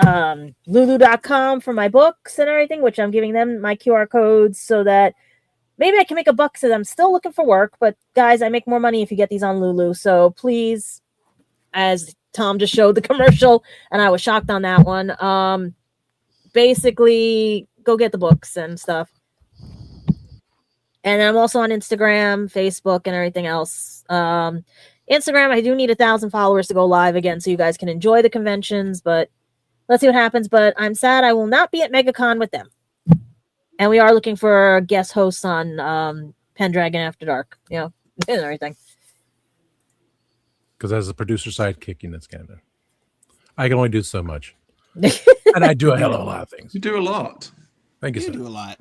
Lulu.com for my books and everything, which I'm giving them my QR codes so that maybe I can make $1 because I'm still looking for work. But guys, I make more money if you get these on Lulu. So please, as Tom just showed the commercial, and I was shocked on that one. Basically, go get the books and stuff. And I'm also on Instagram, Facebook, and everything else. Instagram, I do need 1,000 followers to go live again so you guys can enjoy the conventions, but let's see what happens. But I'm sad I will not be at MegaCon with them. And we are looking for guest hosts on Pendragon After Dark, and everything. Because as a producer sidekick, that's kind of, I can only do so much. And I do a hell of a lot of things. You do a lot. Thank you, You sir. do a lot.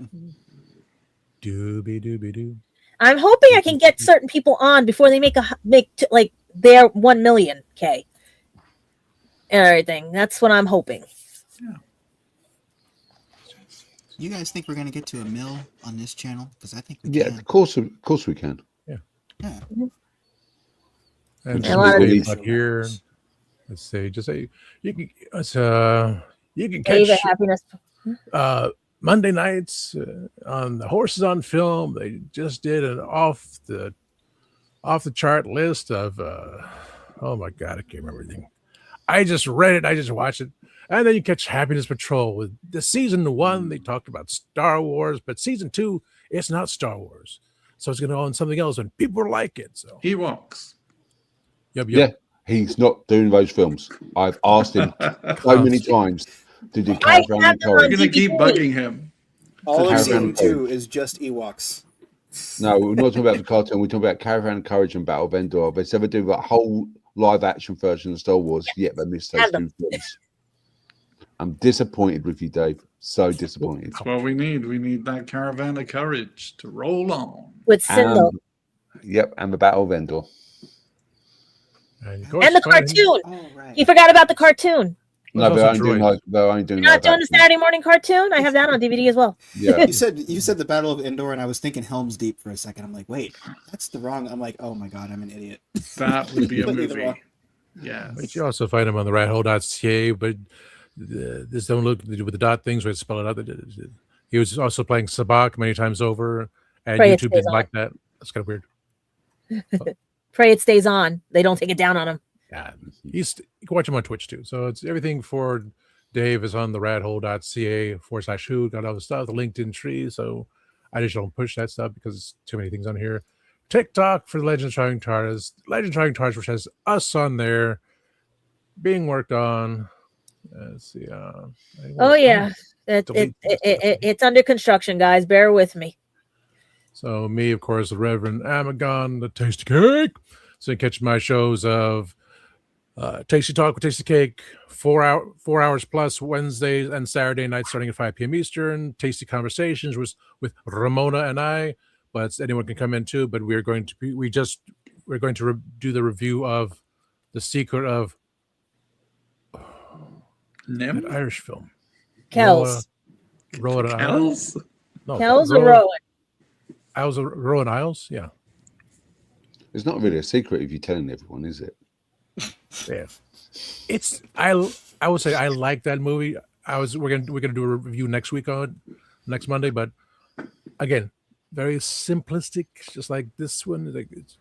Dooby. I'm hoping I can get certain people on before they make their 1 million K and everything. That's what I'm hoping. Yeah. You guys think we're gonna get to 1 mil on this channel? Because I think we Yeah, can. of course we can. Yeah. And A lot of here, let's say, just say you can David, catch happiness. Monday nights on the Horses on Film. They just did an off the chart list of oh my god, I can't remember everything. I just read it, I just watched it, and then you catch Happiness Patrol with the season 1. They talked about Star Wars, but season 2, it's not Star Wars, so it's going to own something else, and people like it. So Ewoks. Yep. Yeah, he's not doing those films. I've asked him so many times. to do I Caravan have of them on We're Courage. gonna keep DVD. bugging him. All of Caravan season of Courage. 2 is just Ewoks. No, we're not talking about the cartoon. We're talking about Caravan of Courage and Battle of Endor. If they ever do that whole live action version of Star Wars, yet they missed those Have two films. I'm disappointed with you, Dave. So disappointed. That's what we need. We need that Caravan of Courage to roll on. With Sindel. Yep, and the Battle of Endor. And, And the cartoon. Oh, right. You forgot about the cartoon. No, they're only doing You're not doing the Saturday morning cartoon? I have that on DVD as well. Yeah. You said the Battle of Endor, and I was thinking Helm's Deep for a second. I'm like, wait, that's the wrong. I'm like, oh my god, I'm an idiot. That would be a Completely the movie. wrong. Yeah. But you also find them on the rathole.ca, but this don't look with the dot things where it spell it out. He was also playing Sabak many times over, and Pray it YouTube stays didn't on. like that. That's kind of weird. Pray it stays on. They don't take it down on him. Yeah, you can watch him on Twitch too. So it's everything for Dave is on the radhole.ca/who, got all the stuff, the LinkedIn tree. So I just don't push that stuff because it's too many things on here. TikTok for the Legend of Traveling TARDIS. Legend of Traveling TARDIS, which has us on there being worked on. Let's see. Oh yeah, it's under construction, guys. Bear with me. So me, of course, the Reverend Amagon, the Tasty Cake. So you catch my shows of Tasty Talk with Tasty Cake, 4 hours plus Wednesdays and Saturday nights starting at 5 p.m. Eastern. Tasty Conversations with Ramona and I, but anyone can come in too. But we're going to do the review of The Secret of an Irish film. Kells. Rowan Kells? No, Kells or Rowan? Rowan Isles, yeah. It's not really a secret if you're telling everyone, is it? Yeah, it's I would say I like that movie. We're gonna do a review next Monday, but again, very simplistic, just like this one. Like it's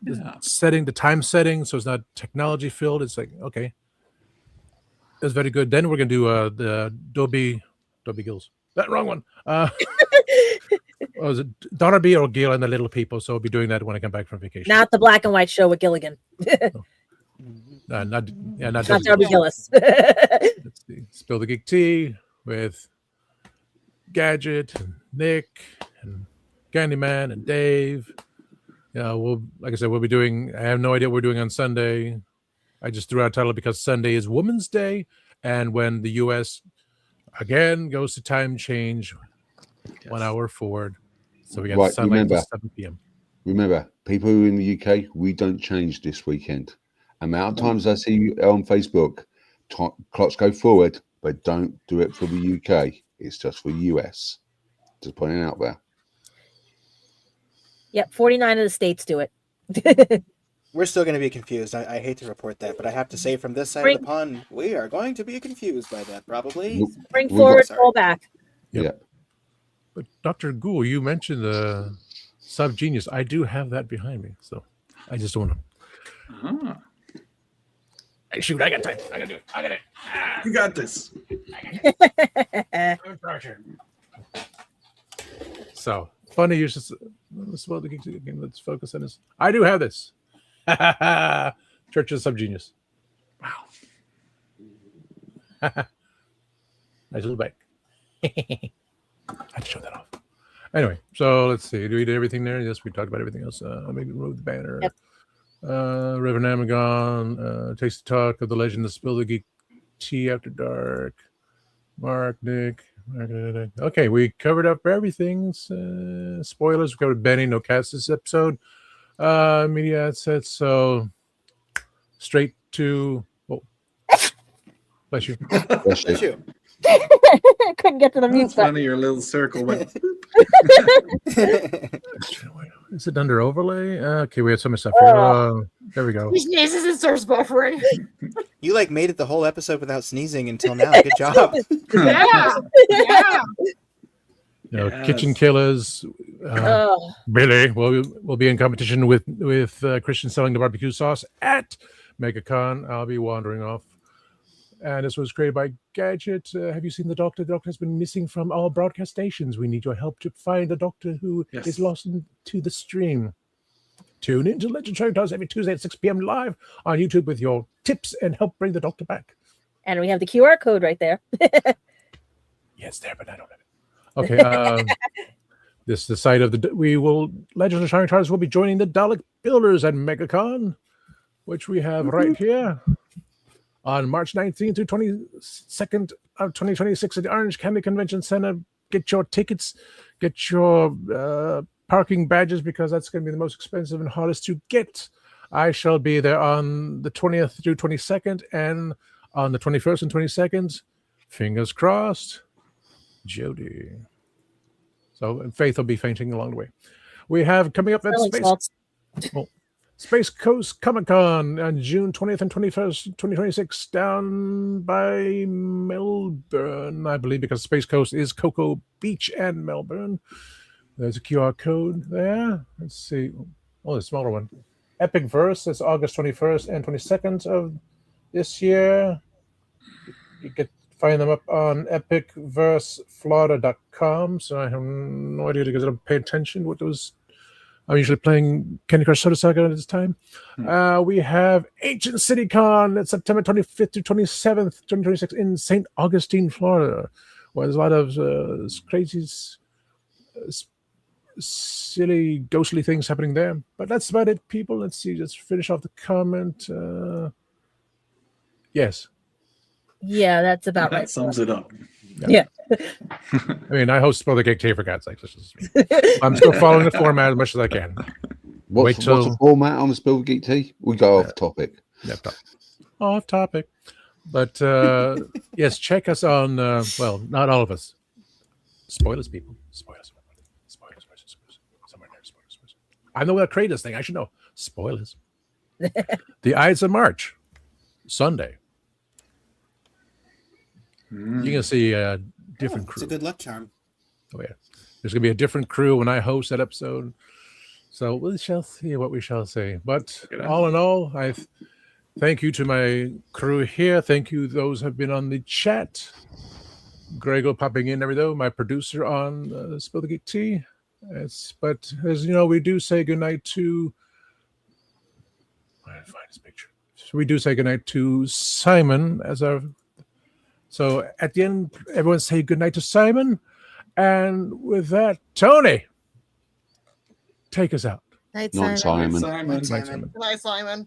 the time setting, so it's not technology filled. It's like okay, it's very good. Then we're gonna do the Dobie Gills. That wrong one. Was it Darby or Gil and the Little People? So I'll be doing that when I come back from vacation. Not the black and white show with Gilligan. Not Darby Gillis. Let's see. Spill the Geek Tea with Gadget and Nick and Candyman and Dave. Yeah, like I said, we'll be doing. I have no idea what we're doing on Sunday. I just threw out a title because Sunday is Women's Day, and when the U.S. again goes to time change, 1 hour forward. So we got sunlight till 7 p.m. Remember, people who are in the UK, we don't change this weekend. Amount of times I see you on Facebook, clocks go forward, but don't do it for the UK. It's just for the US. Just pointing out there. Yep, 49 of the states do it. We're still going to be confused. I hate to report that, but I have to say from this side of the pond, we are going to be confused by that, probably. Bring forward, roll back. Yeah. But Dr. Ghoul, you mentioned the Sub Genius. I do have that behind me, so I just don't want to. Hey, shoot, I got time. I got to do it. I got it. You got this. So funny, you just let's focus on this. I do have this. Church of the Sub Genius. Wow. Nice little bag. I'd show that off. Anyway, so let's see. Do we do everything there? Yes, we talked about everything else. Maybe remove the banner. Yep. Reverend Amagon, Tasty Talk of the Legend of Spill the Geek Tea After Dark. Mark, Nick. Okay, we covered up everything. Spoilers. We covered Benny, no cats this episode. Media assets. So straight to. Oh, bless you. Bless you. Couldn't get to the mute button. Funny, your little circle went. Is it under overlay? Okay, we have so much stuff here. There we go. He sneezes and starts buffering. You made it the whole episode without sneezing until now. Good job. Yeah. Yes. Kitchen Killers. Billy will be in competition with Christian selling the barbecue sauce at MegaCon. I'll be wandering off. And this was created by Gadget. Have you seen the Doctor? The Doctor has been missing from all broadcast stations. We need your help to find the Doctor who is lost into the stream. Tune in to Legend Train Tales every Tuesday at 6 p.m. live on YouTube with your tips and help bring the Doctor back. And we have the QR code right there. Yeah, it's there, but I don't have it. Okay. This is the site of Legends of the Shining TARDIS will be joining the Dalek Builders at MegaCon, which we have right here on March 19th to 22nd of 2026 at the Orange County Convention Center. Get your tickets, get your parking badges, because that's going to be the most expensive and hardest to get. I shall be there on the 20th through 22nd, and on the 21st and 22nd, fingers crossed, Jody. So, and Faith will be fainting along the way. We have coming up at Space Coast Comic Con on June 20th and 21st, 2026, down by Melbourne, I believe, because Space Coast is Cocoa Beach and Melbourne. There's a QR code there. Let's see. Oh, the smaller one. Epic Verse is August 21st and 22nd of this year. You can find them up on epicverseflorida.com. So I have no idea because I don't pay attention what those. I'm usually playing Candy Crush Soda Saga at this time. We have Ancient City Con. It's September 25th to 27th, 2026 in St. Augustine, Florida, where there's a lot of crazy, silly, ghostly things happening there. But that's about it, people. Let's see. Let's finish off the comment. Yes. Yeah, that's about right. That sums it up. Yeah. I mean, I host Spoiler Geek Tea, for God's sake. I'm still following the format as much as I can. What's the format on the Spoiler Geek Tea? We go off topic. Off topic. But yes, check us on, well, not all of us. Spoilers, people. Spoilers. Somewhere there, spoilers. I know how to create this thing. I should know. Spoilers. The Ides of March, Sunday. You're going to see a different crew. It's a good luck charm. Oh, yeah. There's going to be a different crew when I host that episode. So we shall see what we shall say. But all in all, I thank you to my crew here. Thank you those who have been on the chat. Grego popping in every though, my producer on Spill the Geek Tea. But as you know, we do say goodnight to. I gotta find his picture. So we do say goodnight to Simon as our. So at the end, everyone say goodnight to Simon. And with that, Tony, take us out. Night, Simon. Good night, Simon.